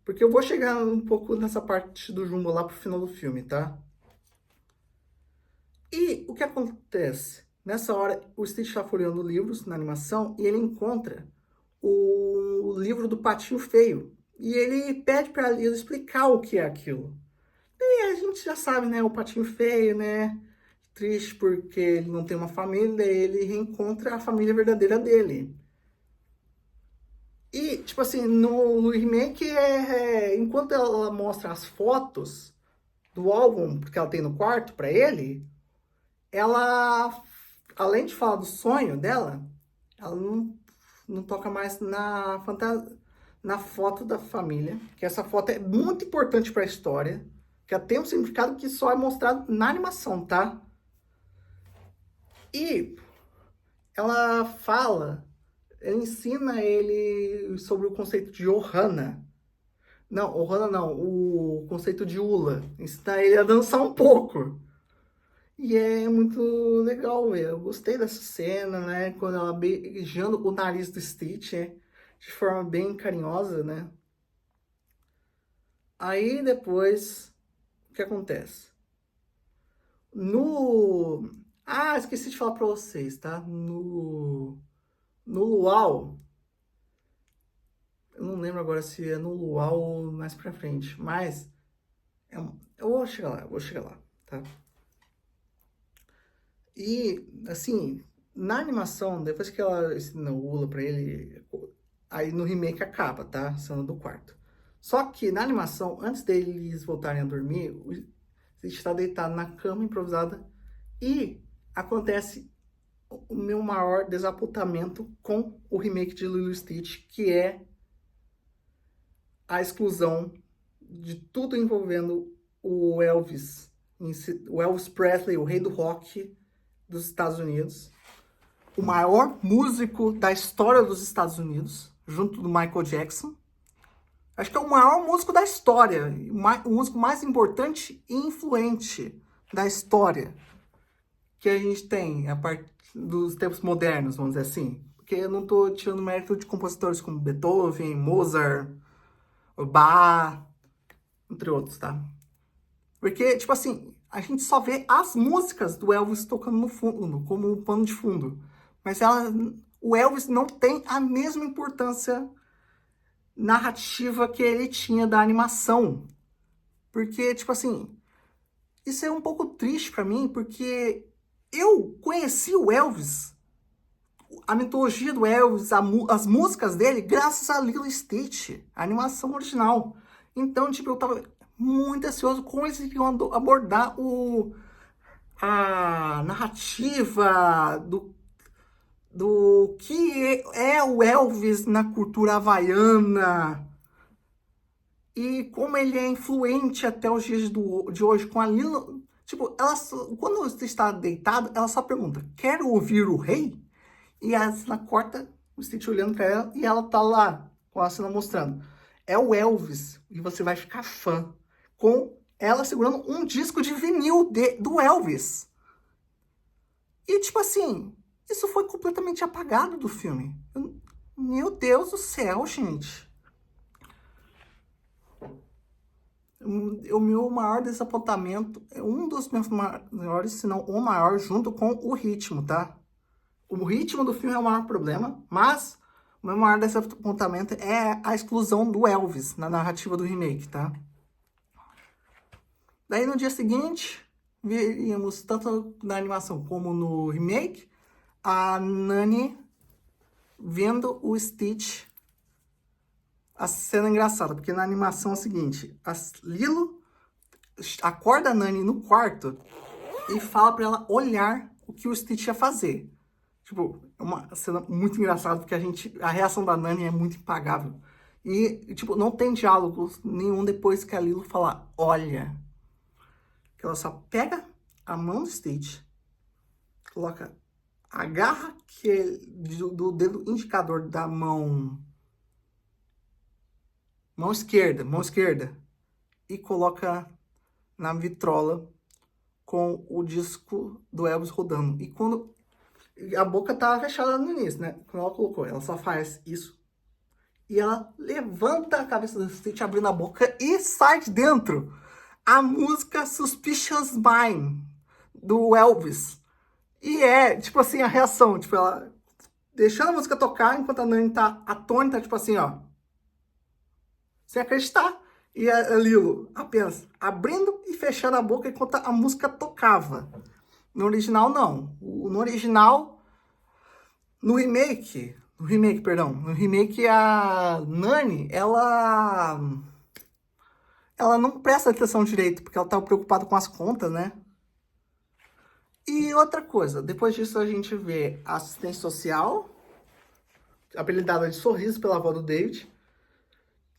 Porque eu vou chegar um pouco nessa parte do Jumbo lá pro final do filme, tá? E o que acontece? Nessa hora, o Stitch está folheando livros na animação e ele encontra o livro do Patinho Feio. E ele pede para Lilo explicar o que é aquilo. E a gente já sabe, né? O Patinho Feio, né? Triste porque ele não tem uma família, ele reencontra a família verdadeira dele. E, tipo assim, no remake, enquanto ela mostra as fotos do álbum que ela tem no quarto para ele, ela, além de falar do sonho dela, ela não toca mais na foto da família, que essa foto é muito importante para a história, que ela tem um significado que só é mostrado na animação, tá? E ela ensina ele sobre o conceito de Ohana. Não, Ohana não, o conceito de Ula. Ensina ele a dançar um pouco. E é muito legal, eu gostei dessa cena, né? Quando ela beijando o nariz do Stitch, de forma bem carinhosa, né? Aí depois, o que acontece? Esqueci de falar pra vocês, tá? No Luau, eu não lembro agora se é no Luau ou mais pra frente, mas eu vou chegar lá, tá? E, assim, na animação, depois que ela ensina o Ula pra ele, aí no remake acaba, tá? Cena do quarto. Só que na animação, antes deles voltarem a dormir, o Stitch está deitado na cama improvisada e acontece o meu maior desapontamento com o remake de Lilo e Stitch, que é a exclusão de tudo envolvendo o Elvis Presley, o rei do rock dos Estados Unidos, o maior músico da história dos Estados Unidos, junto do Michael Jackson. Acho que é o maior músico da história, o músico mais importante e influente da história que a gente tem a partir dos tempos modernos, vamos dizer assim. Porque eu não estou tirando mérito de compositores como Beethoven, Mozart, Bach, entre outros, tá? Porque, tipo assim, a gente só vê as músicas do Elvis tocando no fundo, como um pano de fundo. Mas o Elvis não tem a mesma importância narrativa que ele tinha da animação. Porque, tipo assim, isso é um pouco triste pra mim, porque eu conheci o Elvis, a mitologia do Elvis, as músicas dele, graças a Lilo e Stitch, a animação original. Então, tipo, eu tava muito ansioso como eles iriam abordar a narrativa do que é o Elvis na cultura havaiana e como ele é influente até os dias de hoje com a Lilo. Tipo, quando você está deitado, ela só pergunta, quer ouvir o rei? E a cena corta, o Stitch olhando pra ela e ela tá lá, com a cena mostrando. É o Elvis, e você vai ficar fã, com ela segurando um disco de vinil do Elvis. E tipo assim, isso foi completamente apagado do filme. Meu Deus do céu, gente. O meu maior desapontamento é um dos meus maiores, se não o maior, junto com o ritmo, tá? O ritmo do filme é o maior problema, mas O meu maior desapontamento é a exclusão do Elvis na narrativa do remake, tá? Daí no dia seguinte, veríamos tanto na animação como no remake, a Nani vendo o Stitch. A cena engraçada, porque na animação é o seguinte, a Lilo acorda a Nani no quarto e fala pra ela olhar o que o Stitch ia fazer. Tipo, é uma cena muito engraçada, porque a reação da Nani é muito impagável. E, tipo, não tem diálogo nenhum depois que a Lilo fala, olha. Que ela só pega a mão do Stitch, coloca a garra do dedo indicador da mão esquerda, e coloca na vitrola com o disco do Elvis rodando. E quando a boca tava fechada no início, né? Quando ela colocou, ela só faz isso. E ela levanta a cabeça do Stitch, abrindo a boca e sai de dentro a música Suspicious Mind, do Elvis. E é, tipo assim, a reação, tipo, ela deixando a música tocar enquanto a Nani tá atônita, tipo assim, ó. Sem acreditar. E a Lilo apenas abrindo e fechando a boca enquanto a música tocava. No original, não. No original, no remake, no remake a Nani, ela não presta atenção direito, porque ela tá preocupada com as contas, né? E outra coisa, depois disso a gente vê a assistente social, apelidada de Sorriso pela avó do David,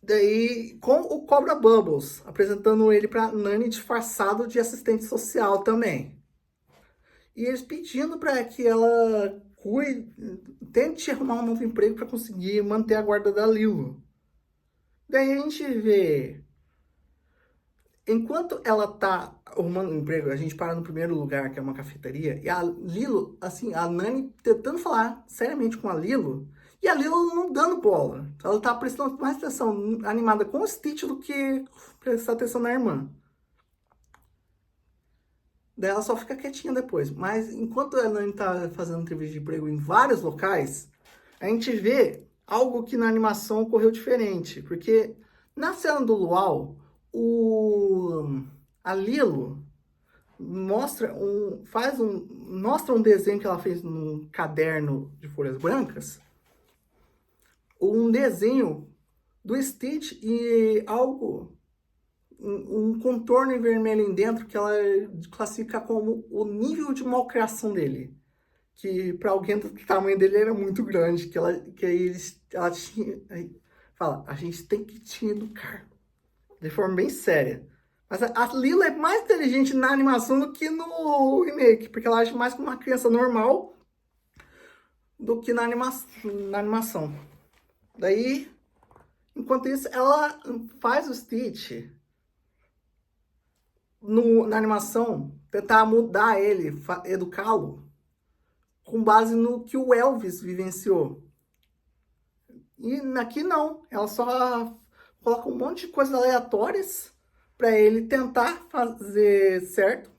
daí com o Cobra Bubbles, apresentando ele pra Nani disfarçado de assistente social também. E eles pedindo para que ela tente arrumar um novo emprego para conseguir manter a guarda da Lilo. Daí a gente vê, enquanto ela tá arrumando um emprego, a gente para no primeiro lugar, que é uma cafeteria, e a Lilo, assim, a Nani tentando falar seriamente com a Lilo, e a Lilo não dando bola. Ela tá prestando mais atenção animada com o Stitch do que prestar atenção na irmã. Daí ela só fica quietinha depois. Mas enquanto a Nani tá fazendo entrevista de emprego em vários locais, a gente vê algo que na animação ocorreu diferente. Porque na cena do Luau, a Lilo mostra um desenho que ela fez num caderno de folhas brancas. Um desenho do Stitch e algo, um contorno em vermelho em dentro que ela classifica como o nível de malcriação dele. Que para alguém do tamanho dele era muito grande, ela tinha... Fala, a gente tem que te educar. De forma bem séria. Mas a Lila é mais inteligente na animação do que no remake, porque ela age mais como uma criança normal do que na animação. Daí, enquanto isso, ela faz o Stitch na animação, tentar mudar ele, educá-lo, com base no que o Elvis vivenciou. E aqui não, ela só coloca um monte de coisas aleatórias para ele tentar fazer certo.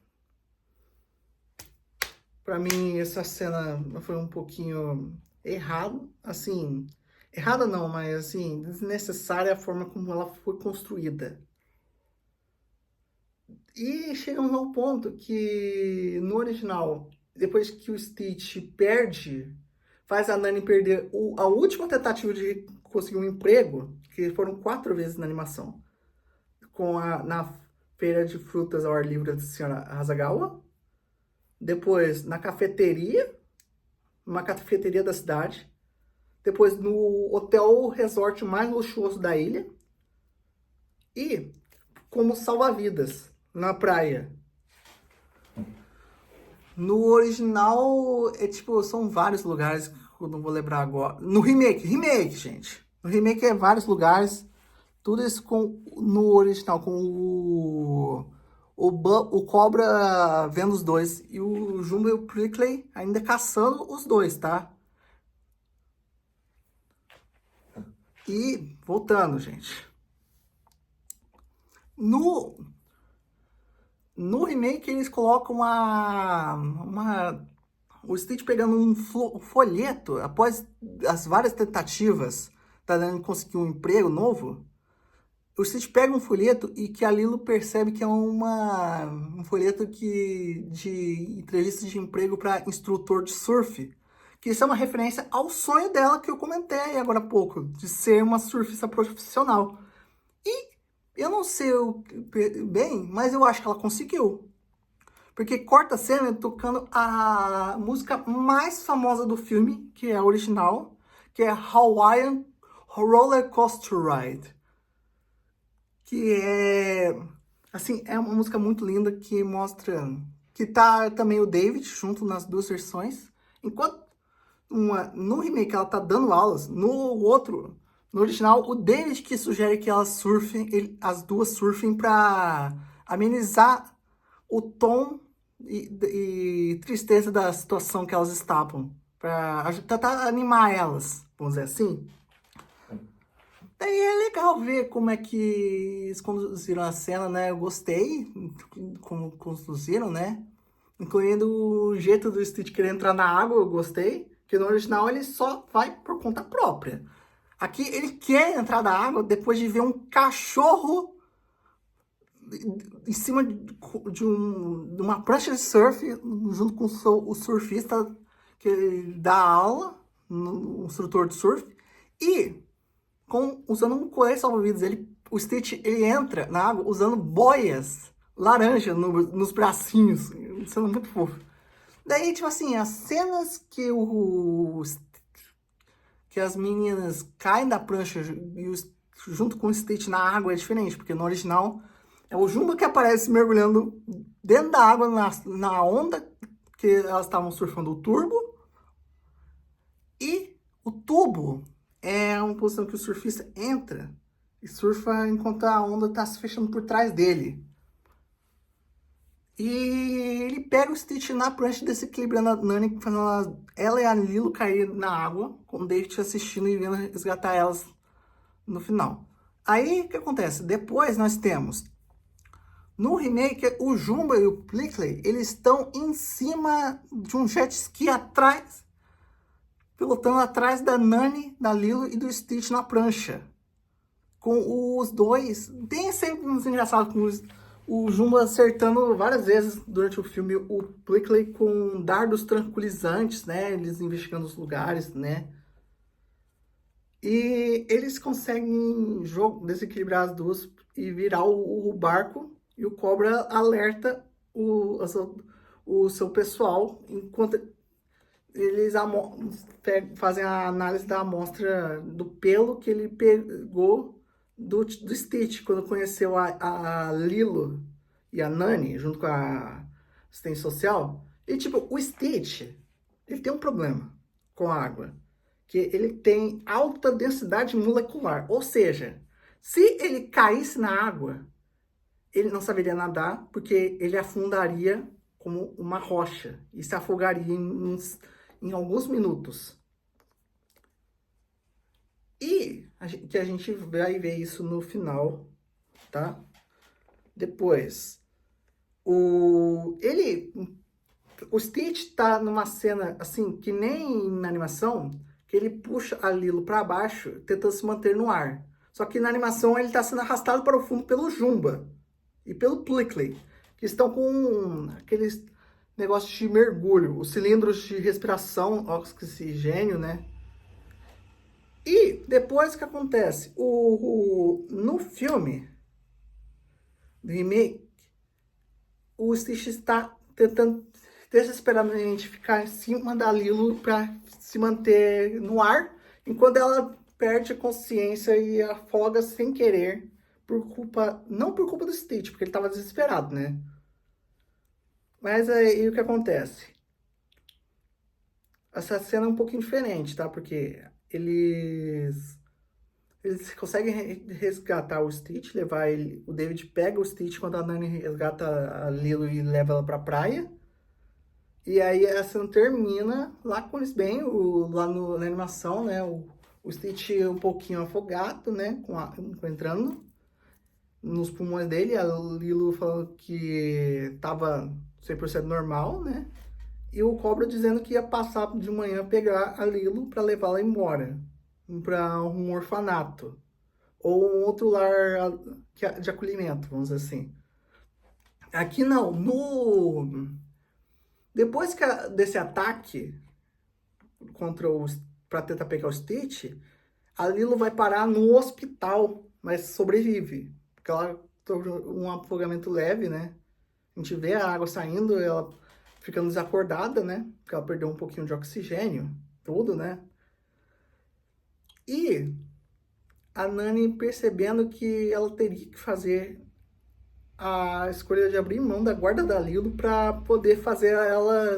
Para mim, essa cena foi um pouquinho errada, assim, errada não, mas assim, desnecessária a forma como ela foi construída. E chegamos ao ponto que, no original, depois que o Stitch perde, faz a Nani perder a última tentativa de conseguir um emprego, que foram 4 vezes na animação, na feira de frutas ao ar livre da senhora Hasagawa, depois na cafeteria, uma cafeteria da cidade, depois no hotel resort mais luxuoso da ilha, e como salva-vidas na praia. No original, são vários lugares que eu não vou lembrar agora. No remake, gente. No remake é vários lugares. Tudo isso no original, com o Cobra vendo os dois. E o Jumbo e o Prickly ainda caçando os dois, tá? E, voltando, gente. No remake, eles colocam o Stitch pegando um folheto, após as várias tentativas da Nani conseguir um emprego novo, o Stitch pega um folheto e que a Lilo percebe que é um folheto de entrevista de emprego para instrutor de surf. Que isso é uma referência ao sonho dela que eu comentei agora há pouco, de ser uma surfista profissional. E eu não sei bem, mas eu acho que ela conseguiu. Porque corta a cena tocando a música mais famosa do filme, que é a original, que é Hawaiian Roller Coaster Ride. Que é, assim, é uma música muito linda que mostra que tá também o David junto nas duas versões. Enquanto no remake ela tá dando aulas, no original, o David que sugere que elas surfem, as duas surfem para amenizar o tom e tristeza da situação que elas estavam, para tentar animar elas, vamos dizer assim. Daí é legal ver como é que eles conduziram a cena, né? Eu gostei como conduziram, né? Incluindo o jeito do Stitch querer entrar na água, eu gostei. Porque no original ele só vai por conta própria. Aqui ele quer entrar na água depois de ver um cachorro em cima de uma prancha de surf, junto com o surfista que dá aula, um instrutor de surf, e usando um colete salva-vidas. O Stitch ele entra na água usando boias laranja nos bracinhos, sendo muito fofo. Daí, tipo assim, as cenas que as meninas caem da prancha junto com o Stitch na água é diferente, porque no original é o Jumba que aparece mergulhando dentro da água na onda que elas estavam surfando o turbo. E o tubo é uma posição que o surfista entra e surfa enquanto a onda está se fechando por trás dele. E ele pega o Stitch na prancha, desequilibrando a Nani, fazendo ela e a Lilo cair na água, com o David assistindo e vendo resgatar elas no final. Aí, o que acontece? Depois nós temos, no remake, o Jumba e o Plickly, eles estão em cima de um jet ski atrás, pilotando atrás da Nani, da Lilo e do Stitch na prancha. Com os dois, tem sempre uns engraçados com o Jumba acertando várias vezes durante o filme o Plickly com dardos tranquilizantes, né? Eles investigando os lugares, né? E eles conseguem desequilibrar as duas e virar o barco. E o Cobra alerta o seu pessoal enquanto eles fazem a análise da amostra do pelo que ele pegou do Stitch, quando conheceu a Lilo e a Nani, junto com a assistente social. E, tipo, o Stitch, ele tem um problema com a água, que ele tem alta densidade molecular. Ou seja, se ele caísse na água, ele não saberia nadar, porque ele afundaria como uma rocha e se afogaria em alguns minutos. E que a gente vai ver isso no final, tá? Depois, o Stitch tá numa cena, assim, que nem na animação, que ele puxa a Lilo para baixo, tentando se manter no ar. Só que na animação ele tá sendo arrastado para o fundo pelo Jumba e pelo Plickly, que estão com aqueles negócios de mergulho, os cilindros de respiração, oxigênio, né? E depois o que acontece? No filme do remake, o Stitch está tentando desesperadamente ficar em cima da Lilo para se manter no ar, enquanto ela perde a consciência e afoga sem querer, não por culpa do Stitch, porque ele estava desesperado, né? Mas aí o que acontece? Essa cena é um pouquinho diferente, tá? Porque eles conseguem resgatar o Stitch, levar ele. O David pega o Stitch quando a Nani resgata a Lilo e leva ela pra praia. E aí a cena termina lá com eles bem, na animação, né? O Stitch um pouquinho afogado, né? Entrando nos pulmões dele. A Lilo falando que tava 100% normal, né? E o Cobra dizendo que ia passar de manhã pegar a Lilo para levá-la embora, para um orfanato ou um outro lar de acolhimento, vamos dizer assim. Aqui não, no depois desse ataque contra os para tentar pegar o Stitch, a Lilo vai parar no hospital, mas sobrevive, porque ela teve um afogamento leve, né? A gente vê a água saindo, ela ficando desacordada, né? Porque ela perdeu um pouquinho de oxigênio, tudo, né? E a Nani percebendo que ela teria que fazer a escolha de abrir mão da guarda da Lilo para poder fazer ela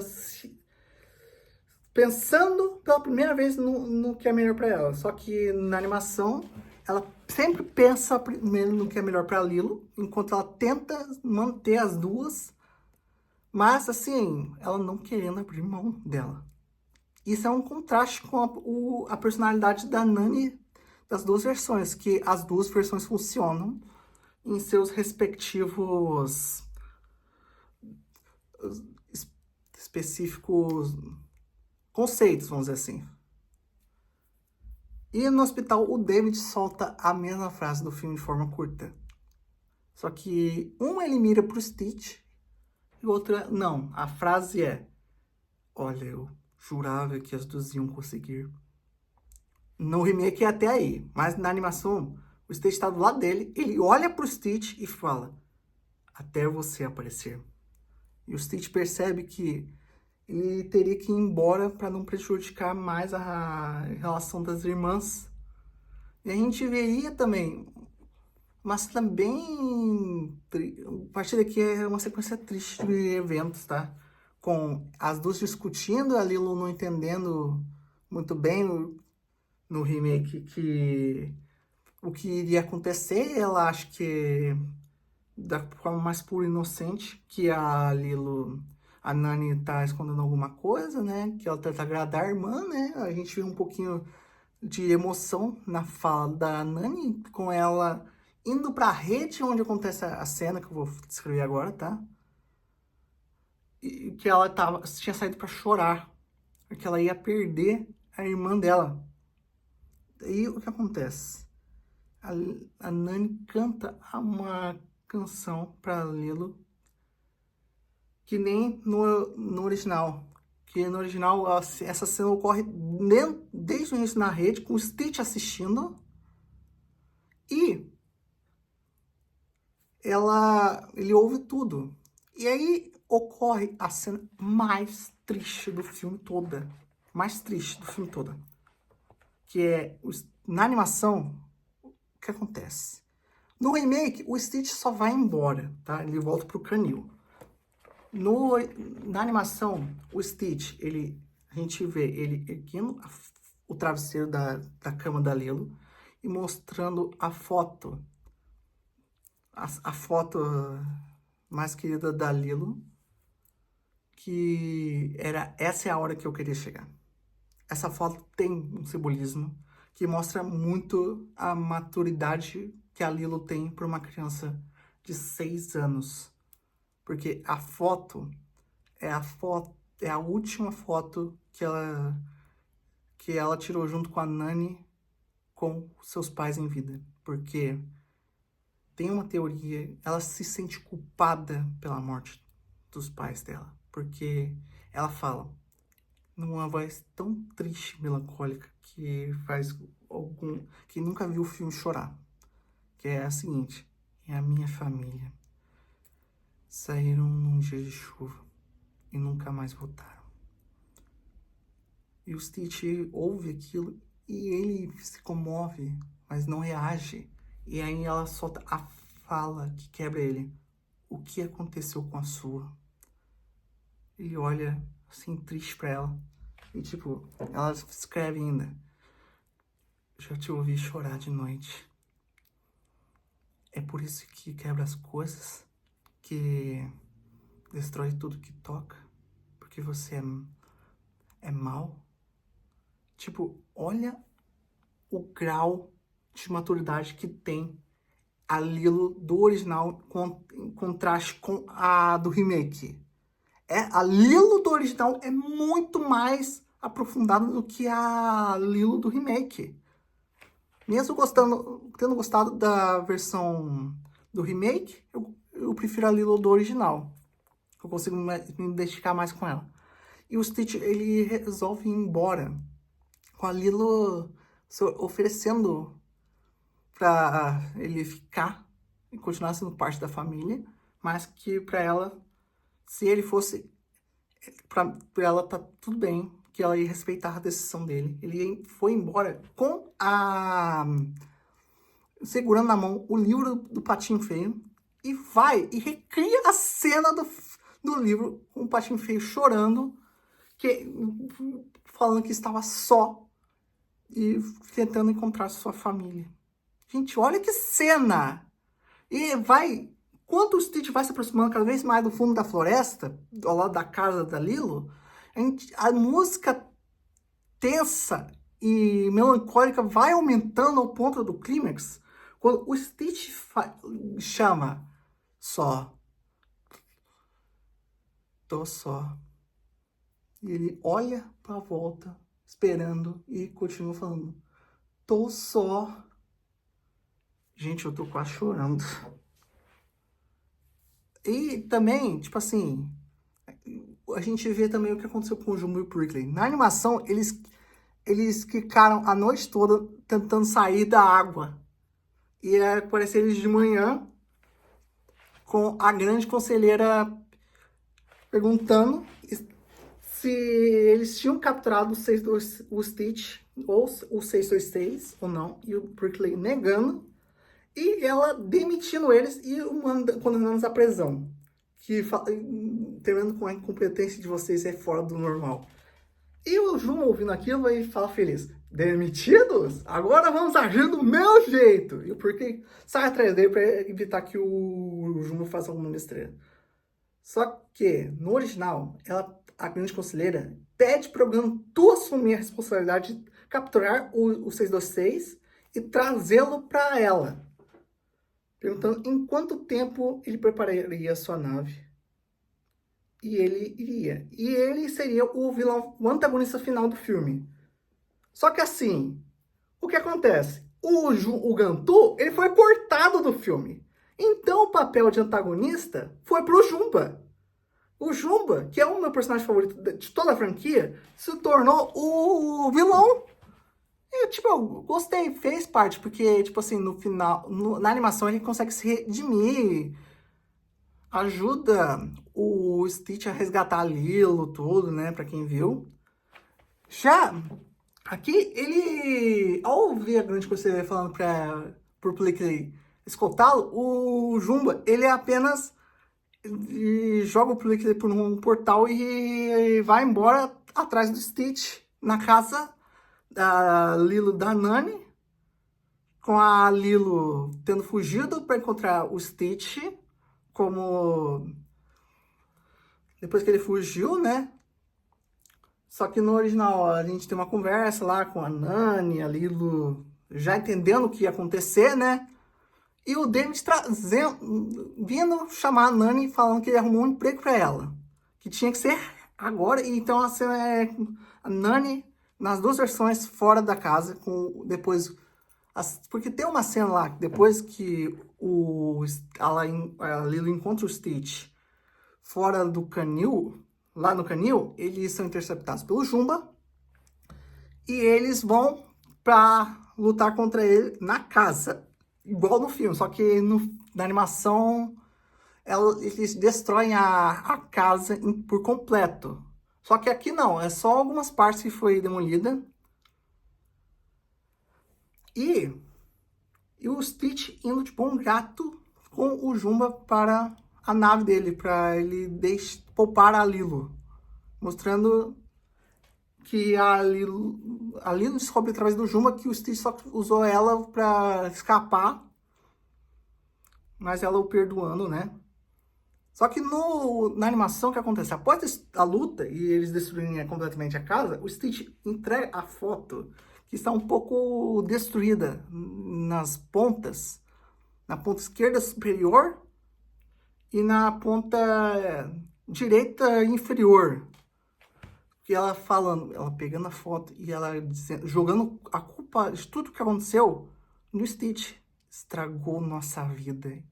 pensando pela primeira vez no que é melhor para ela. Só que na animação, ela sempre pensa primeiro no que é melhor para Lilo, enquanto ela tenta manter as duas, mas assim, ela não querendo abrir mão dela. Isso é um contraste com a personalidade da Nani das duas versões, que as duas versões funcionam em seus respectivos específicos conceitos, vamos dizer assim. E no hospital, o David solta a mesma frase do filme de forma curta. Só que uma ele mira pro Stitch e outra não. A frase é: olha, eu jurava que as duas iam conseguir. No remake é até aí, mas na animação, o Stitch tá do lado dele, ele olha pro Stitch e fala: até você aparecer. E o Stitch percebe que ele teria que ir embora para não prejudicar mais a relação das irmãs. E a gente veria também, mas também a partir daqui é uma sequência triste de eventos, tá? Com as duas discutindo, a Lilo não entendendo muito bem no remake que o que iria acontecer. Ela acha que da forma mais pura e inocente que a Nani tá escondendo alguma coisa, né? Que ela tenta agradar a irmã, né? A gente vê um pouquinho de emoção na fala da Nani, com ela indo pra rede onde acontece a cena que eu vou descrever agora, tá? E que ela tinha saído pra chorar, porque ela ia perder a irmã dela. E o que acontece? A Nani canta uma canção pra Lilo que nem no original. Que no original essa cena ocorre desde o início na rede, com o Stitch assistindo. E ele ouve tudo. E aí ocorre a cena mais triste do filme toda. Mais triste do filme toda. Que é, na animação, o que acontece? No remake, o Stitch só vai embora, tá? Ele volta pro canil. Na animação, o Stitch, a gente vê ele erguendo o travesseiro da cama da Lilo e mostrando a foto mais querida da Lilo, que era: essa é a hora que eu queria chegar. Essa foto tem um simbolismo que mostra muito a maturidade que a Lilo tem para uma criança de 6 anos. Porque a foto é a última foto que ela tirou junto com a Nani com seus pais em vida. Porque tem uma teoria, ela se sente culpada pela morte dos pais dela. Porque ela fala numa voz tão triste, melancólica, que faz que nunca viu o filme chorar. Que é a seguinte: é a minha família. Saíram num dia de chuva e nunca mais voltaram. E o Stitch ouve aquilo e ele se comove, mas não reage. E aí ela solta a fala que quebra ele: o que aconteceu com a sua? Ele olha assim, triste pra ela. E tipo, ela escreve ainda: já te ouvi chorar de noite. É por isso que quebra as coisas, que destrói tudo que toca, porque você é mau. Tipo, olha o grau de maturidade que tem a Lilo do original em contraste com a do remake. A Lilo do original é muito mais aprofundada do que a Lilo do remake. Mesmo tendo gostado da versão do remake, eu prefiro a Lilo do original. Eu consigo me identificar mais com ela. E o Stitch, ele resolve ir embora, com a Lilo oferecendo pra ele ficar e continuar sendo parte da família, mas que pra ela, se ele fosse, pra ela tá tudo bem, que ela ia respeitar a decisão dele. Ele foi embora com segurando na mão o livro do Patinho Feio e vai e recria a cena do livro com o Patinho Feio chorando, falando que estava só e tentando encontrar sua família. Gente, olha que cena! E quando o Stitch vai se aproximando cada vez mais do fundo da floresta, ao lado da casa da Lilo, a música tensa e melancólica vai aumentando ao ponto do clímax, quando o Stitch chama só. Tô só. E ele olha pra volta, esperando, e continua falando. Tô só. Gente, eu tô quase chorando. E também, tipo assim, a gente vê também o que aconteceu com o Jumbo e o Prickly. Na animação, eles ficaram a noite toda tentando sair da água. E aparece eles de manhã com a grande conselheira perguntando se eles tinham capturado o Stitch ou o 626 ou não. E o Prickly negando. E ela demitindo eles e condenando-os à prisão. Terminando com a incompetência de vocês é fora do normal. E o Juma, ouvindo aquilo, vai falar feliz. Demitidos? Agora vamos agir do meu jeito. E o Prickly sai atrás dele para evitar que o Juma faça alguma besteira. Só que, no original, a grande conselheira pede para o Gantu assumir a responsabilidade de capturar o 626 e trazê-lo para ela. Perguntando em quanto tempo ele prepararia a sua nave. E ele iria. E ele seria o vilão, o antagonista final do filme. Só que assim, o que acontece? O Gantu, ele foi cortado do filme. Então o papel de antagonista foi pro Jumba. O Jumba, que é o meu personagem favorito de toda a franquia, se tornou o vilão. Eu gostei, fez parte, porque, tipo assim, no final, na animação ele consegue se redimir, ajuda o Stitch a resgatar a Lilo, tudo, né, pra quem viu. Já, aqui, ao ouvir a grande conselheira falando pro Prickly escoltá-lo, o Jumba, ele apenas joga o Prickly por um portal e vai embora atrás do Stitch, na casa da Lilo da Nani, com a Lilo tendo fugido para encontrar o Stitch, depois que ele fugiu, né? Só que no original a gente tem uma conversa lá com a Nani, a Lilo já entendendo o que ia acontecer, né? E o David vindo chamar a Nani falando que ele arrumou um emprego para ela, que tinha que ser agora. E então a cena é a Nani nas duas versões fora da casa, porque tem uma cena lá, depois que a Lilo encontra o Stitch fora do canil, lá no canil, eles são interceptados pelo Jumba e eles vão pra lutar contra ele na casa, igual no filme, só que na animação eles destroem a casa por completo. Só que aqui não, é só algumas partes que foi demolida. E o Stitch indo de bom grado com o Jumba para a nave dele, para ele poupar a Lilo. Mostrando que a Lilo descobre através do Jumba que o Stitch só usou ela para escapar. Mas ela o perdoando, né? Só que na animação, o que acontece? Após a luta e eles destruírem completamente a casa, o Stitch entrega a foto que está um pouco destruída nas pontas. Na ponta esquerda superior e na ponta direita inferior. Que ela falando, ela pegando a foto e ela dizendo, jogando a culpa de tudo que aconteceu no Stitch. Estragou nossa vida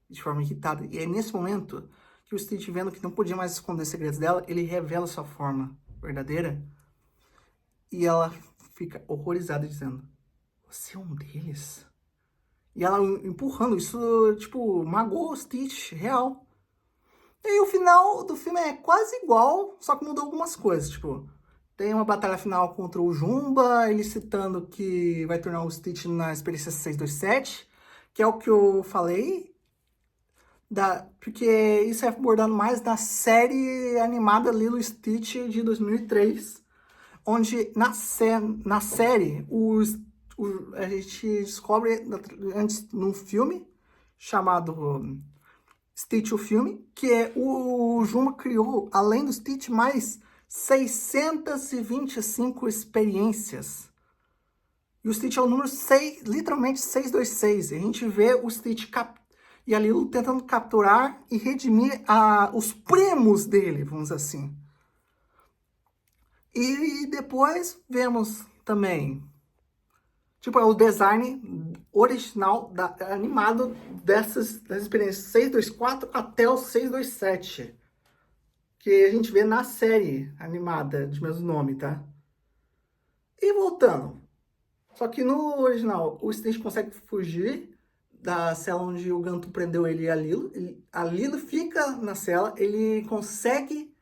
de forma irritada. E é nesse momento que o Stitch, vendo que não podia mais esconder os segredos dela, ele revela sua forma verdadeira. E ela fica horrorizada, dizendo, você é um deles? E ela empurrando, isso, tipo, magoou o Stitch, real. E o final do filme é quase igual, só que mudou algumas coisas, tipo... Tem uma batalha final contra o Jumba, ele citando que vai tornar o Stitch na experiência 627, que é o que eu falei, porque isso é abordado mais na série animada Lilo e Stitch de 2003, onde na série a gente descobre antes num filme chamado Stitch o filme, que é o Jumba criou, além do Stitch, mais 625 experiências. E o Stitch é o número 6, literalmente 626. E a gente vê o Stitch e a Lilo tentando capturar e redimir os primos dele, vamos dizer assim. E depois vemos também, tipo, o design original animado das experiências 624 até o 627. Que a gente vê na série animada de mesmo nome, tá? E voltando. Só que no original, o Stitch consegue fugir da cela onde o Gantu prendeu ele e a Lilo. A Lilo fica na cela, ele consegue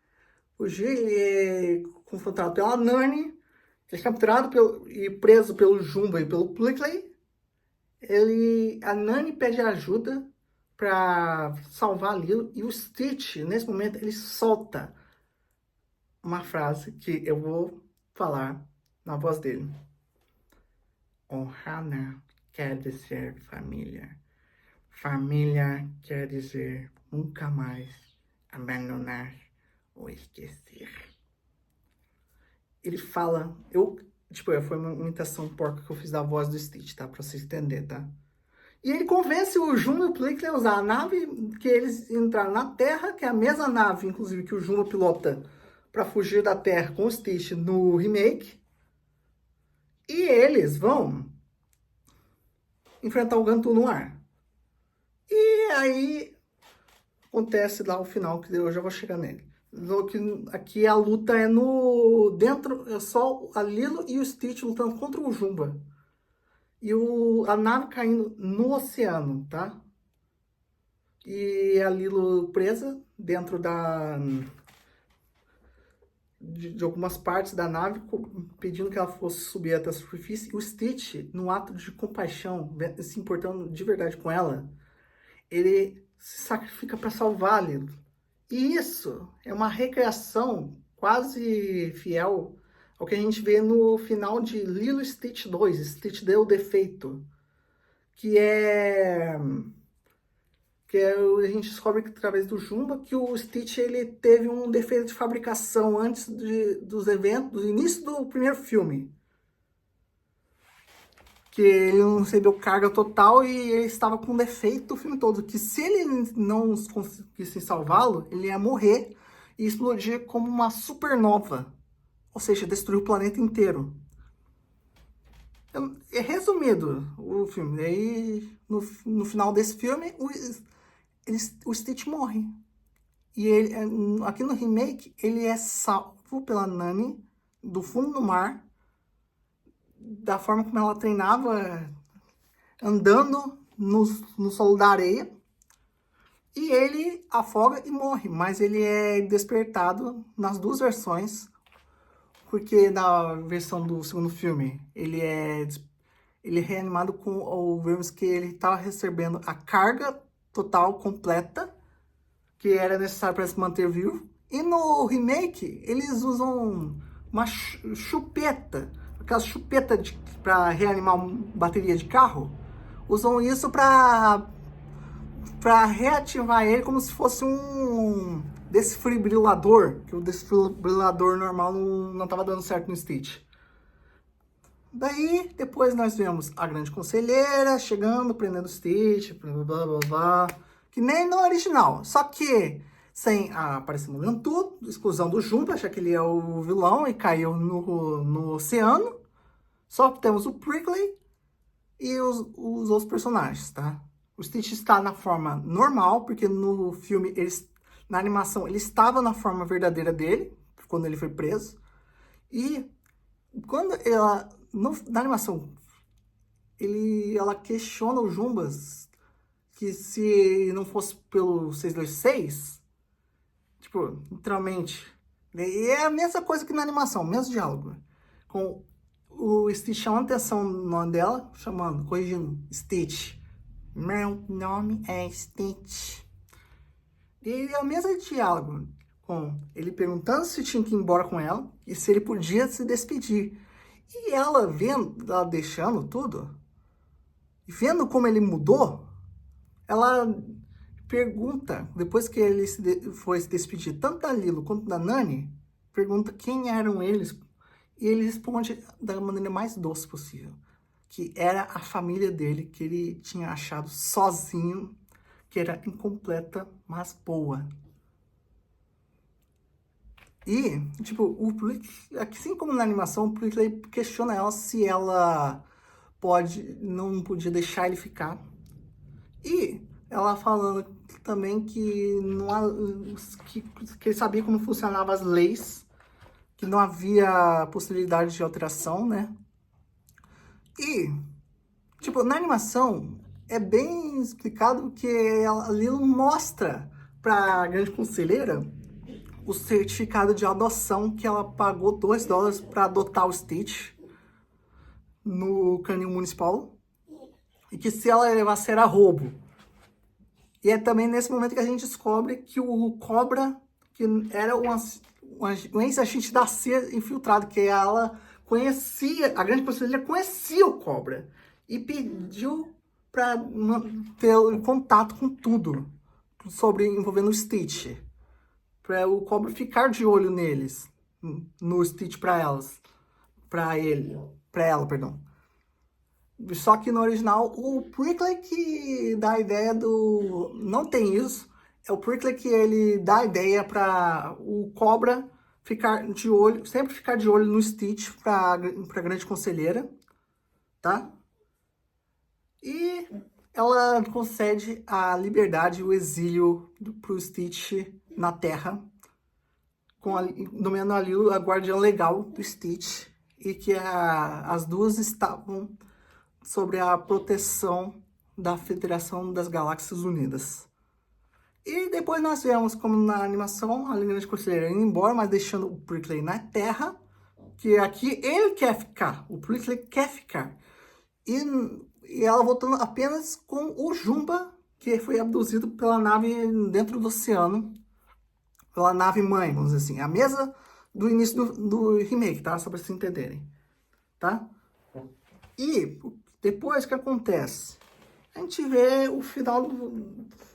fugir, ele é confrontado pela Nani, ele é capturado e preso pelo Jumba e pelo Plickly. A Nani pede ajuda para salvar a Lilo, e o Stitch, nesse momento, ele solta uma frase que eu vou falar na voz dele. Ohana quer dizer família. Família quer dizer nunca mais abandonar ou esquecer. Ele fala, foi uma imitação porca que eu fiz da voz do Stitch, tá? Pra vocês entenderem, tá? E ele convence o Jumba e o Plickly a usar a nave que eles entraram na Terra, que é a mesma nave, inclusive, que o Jumba pilota para fugir da Terra com o Stitch no remake. E eles vão enfrentar o Gantu no ar. E aí acontece lá o final, que eu já vou chegar nele. Aqui a luta é é só a Lilo e o Stitch lutando contra o Jumba. E a nave caindo no oceano, tá? E a Lilo presa dentro de algumas partes da nave, pedindo que ela fosse subir até a superfície. E o Stitch, no ato de compaixão, se importando de verdade com ela, ele se sacrifica para salvar a Lilo. E isso é uma recriação quase fiel ao que a gente vê no final de Lilo e Stitch 2, Stitch deu defeito, que a gente descobre que, através do Jumba, que o Stitch ele teve um defeito de fabricação antes dos eventos, do início do primeiro filme. Que ele não recebeu carga total e ele estava com defeito o filme todo. Que se ele não conseguisse salvá-lo, ele ia morrer e explodir como uma supernova. Ou seja, destruir o planeta inteiro. É resumido o filme. Aí, no final desse filme, o Stitch morre. E ele, aqui no remake, ele é salvo pela Nani do fundo do mar, da forma como ela treinava, andando no solo da areia. E ele afoga e morre, mas ele é despertado nas duas versões, porque na versão do segundo filme, ele é reanimado com o vemos que ele estava recebendo a carga total, completa, que era necessário para se manter vivo. E no remake, eles usam uma chupeta, aquela chupeta para reanimar uma bateria de carro. Usam isso para reativar ele como se fosse um desfibrilador, que o desfibrilador normal não estava dando certo no Stitch. Daí, depois nós vemos a Grande Conselheira chegando, prendendo o Stitch, blá blá blá blá, que nem no original. Só que sem aparecer molhando tudo, exclusão do Jumba, achar que ele é o vilão e caiu no oceano. Só temos o Prickly e os outros personagens, tá? O Stitch está na forma normal, porque no filme, na animação, ele estava na forma verdadeira dele, quando ele foi preso. E quando na animação, ela questiona o Jumbas que se não fosse pelo 626, tipo, literalmente, e é a mesma coisa que na animação, mesmo diálogo, com o Stitch chamando atenção no nome dela, corrigindo, Stitch. Meu nome é Stitch. E é o mesmo diálogo, com ele perguntando se tinha que ir embora com ela e se ele podia se despedir. E ela vendo, ela deixando tudo, e vendo como ele mudou, ela pergunta, depois que ele foi se despedir, tanto da Lilo quanto da Nani, pergunta quem eram eles. E ele responde da maneira mais doce possível, que era a família dele, que ele tinha achado sozinho, que era incompleta, mas boa. E, tipo, assim como na animação, o Prickly questiona ela se ela não podia deixar ele ficar. E ela falando também que, que ele sabia como funcionavam as leis, que não havia possibilidade de alteração, né? E, tipo, na animação é bem explicado que a Lilo mostra pra grande conselheira o certificado de adoção que ela pagou $2 para adotar o Stitch no canil municipal. E que se ela levasse era roubo. E é também nesse momento que a gente descobre que o Cobra, que era um ex-agente da CIA infiltrado, que ela conhecia, a grande conselheira conhecia o Cobra. E pediu para ter contato com tudo envolvendo o Stitch. Para o Cobra ficar de olho neles, no Stitch para ela, perdão. Só que no original, o Prickly que dá a ideia do... Não tem isso. É o Prickly que ele dá a ideia para o Cobra ficar de olho, sempre ficar de olho no Stitch para grande conselheira, tá? E ela concede a liberdade e o exílio pro Stitch na Terra, nomeando a Lilo a guardiã legal do Stitch, e que as duas estavam sobre a proteção da Federação das Galáxias Unidas. E depois nós vemos como na animação a grande conselheira indo embora, mas deixando o Prickly na Terra, que aqui ele quer ficar, o Prickly quer ficar. E ela voltando apenas com o Jumba, que foi abduzido pela nave dentro do oceano, pela nave mãe, vamos dizer assim. A mesa do início do remake, tá? Só para vocês entenderem, tá? E depois o que acontece? A gente vê o final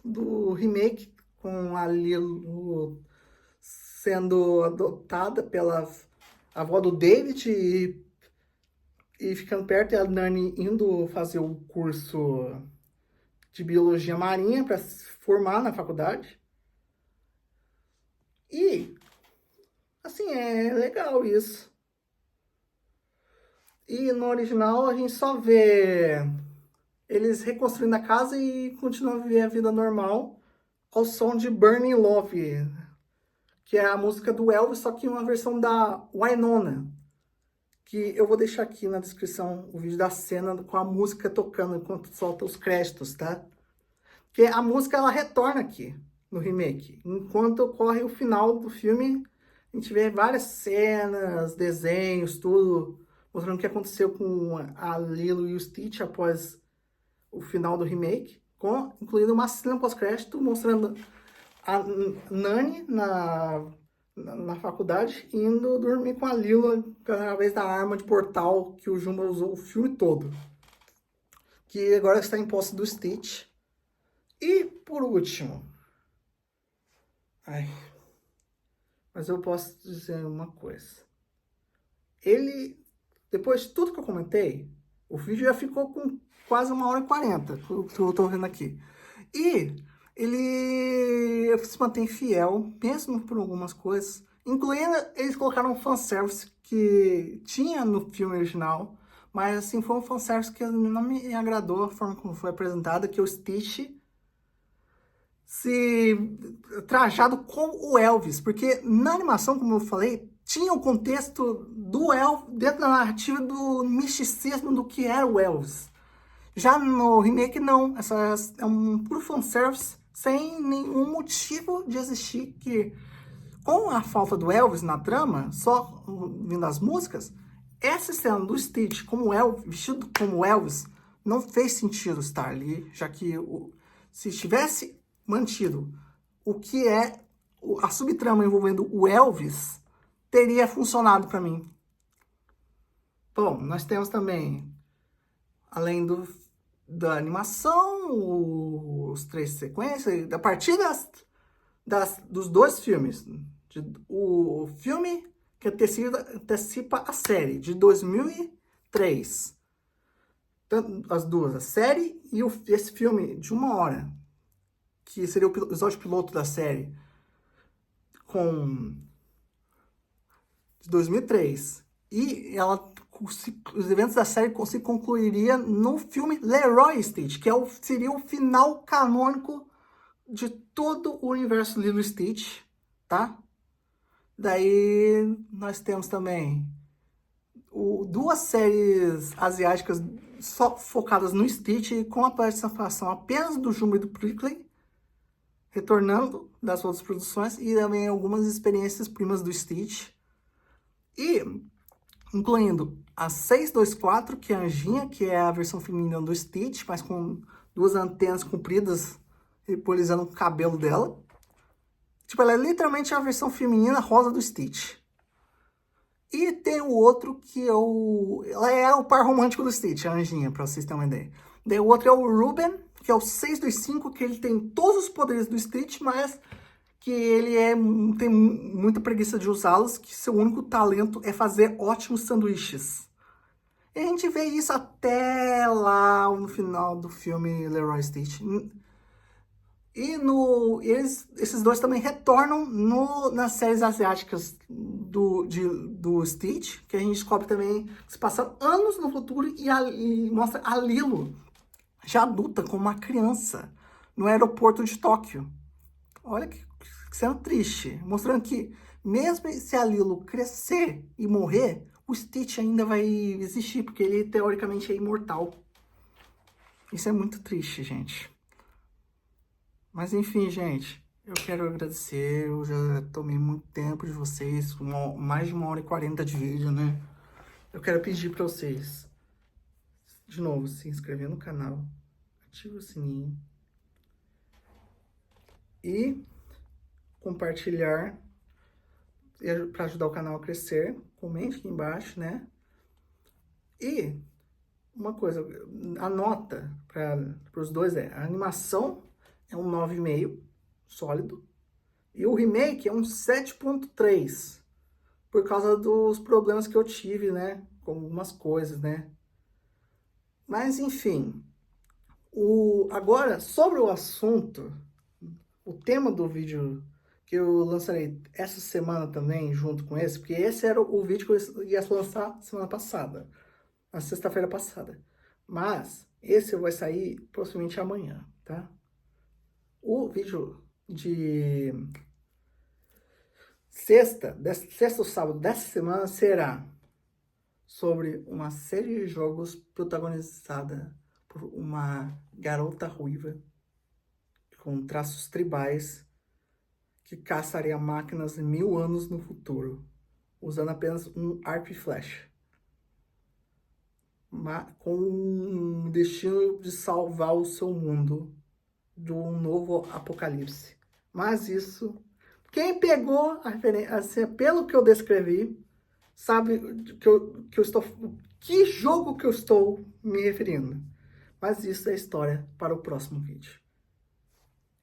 do remake com a Lilo sendo adotada pela avó do David e ficando perto, e a Nani indo fazer o curso de biologia marinha para se formar na faculdade. E, assim, é legal isso. E no original a gente só vê eles reconstruindo a casa e continuam a viver a vida normal ao som de Burning Love, que é a música do Elvis, só que uma versão da Wynonna, que eu vou deixar aqui na descrição o vídeo da cena com a música tocando enquanto solta os créditos, tá? Porque a música ela retorna aqui no remake. Enquanto ocorre o final do filme, a gente vê várias cenas, desenhos, tudo, mostrando o que aconteceu com a Lilo e o Stitch após o final do remake, incluindo uma cena pós-crédito mostrando a Nani na faculdade indo dormir com a Lilo através da arma de portal que o Jumba usou o filme todo. Que agora está em posse do Stitch. E, por último... mas eu posso dizer uma coisa. Depois de tudo que eu comentei, o vídeo já ficou com quase 1h40, que eu tô vendo aqui. E ele se mantém fiel, mesmo por algumas coisas. Incluindo, eles colocaram um fanservice que tinha no filme original, mas assim, foi um fanservice que não me agradou a forma como foi apresentada, que o Stitch se trajado com o Elvis, porque na animação, como eu falei, tinha o contexto do Elvis dentro da narrativa do misticismo do que era o Elvis. Já no remake, não. Essa é um puro fanservice sem nenhum motivo de existir. Que, com a falta do Elvis na trama, só vindo as músicas, essa cena do Stitch como Elvis, vestido como Elvis não fez sentido estar ali, já que se tivesse mantido o que é a subtrama envolvendo o Elvis, teria funcionado para mim. Bom, nós temos também, além da animação, os 3 sequências, a partir dos 2 filmes. O filme que antecipa a série, de 2003. Tanto as duas, a série e esse filme de 1 hora, que seria o episódio piloto da série, de 2003. E os eventos da série se concluiria no filme Leroy Stitch, que seria o final canônico de todo o universo Lilo e Stitch, tá? Daí nós temos também 2 séries asiáticas só focadas no Stitch, com a participação apenas do Jumbo e do Prickly, retornando das outras produções, e também algumas experiências primas do Stitch. E incluindo a 624, que é a Anjinha, que é a versão feminina do Stitch, mas com 2 antenas compridas, simbolizando o cabelo dela. Tipo, ela é literalmente a versão feminina rosa do Stitch. E tem o outro que ela é o par romântico do Stitch, a Anjinha, pra vocês terem uma ideia. Daí o outro é o Ruben, que é o 625, que ele tem todos os poderes do Stitch, mas que ele tem muita preguiça de usá-los, que seu único talento é fazer ótimos sanduíches. E a gente vê isso até lá no final do filme Leroy Stitch. E esses 2 também retornam nas séries asiáticas do Stitch, que a gente descobre também que se passam anos no futuro e mostra a Lilo, já adulta, como uma criança, no aeroporto de Tóquio. Olha que cena triste, mostrando que mesmo se a Lilo crescer e morrer, o Stitch ainda vai existir, porque ele teoricamente é imortal. Isso é muito triste, gente. Mas enfim, gente, eu quero agradecer, eu já tomei muito tempo de vocês, mais de 1h40 de vídeo, né? Eu quero pedir para vocês, de novo, se inscrever no canal, ativa o sininho e compartilhar para ajudar o canal a crescer. Comente aqui embaixo, né? E uma coisa, a nota para os 2 a animação é um 9,5, sólido. E o remake é um 7,3, por causa dos problemas que eu tive, né? Com algumas coisas, né? Mas, enfim. Agora, sobre o assunto, o tema do vídeo que eu lançarei essa semana também, junto com esse, porque esse era o vídeo que eu ia lançar semana passada, na sexta-feira passada. Mas esse vai sair possivelmente amanhã, tá? O vídeo de sexta ou sábado dessa semana será sobre uma série de jogos protagonizada por uma garota ruiva com traços tribais que caçaria máquinas 1000 anos no futuro, usando apenas um arco e flecha, com um destino de salvar o seu mundo de um novo apocalipse. Mas isso, quem pegou a referência, assim, pelo que eu descrevi, sabe que jogo que eu estou me referindo. Mas isso é história para o próximo vídeo.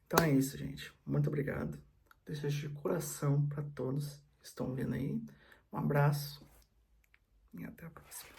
Então é isso, gente. Muito obrigado. Desejo de coração para todos que estão vendo aí. Um abraço e até a próxima.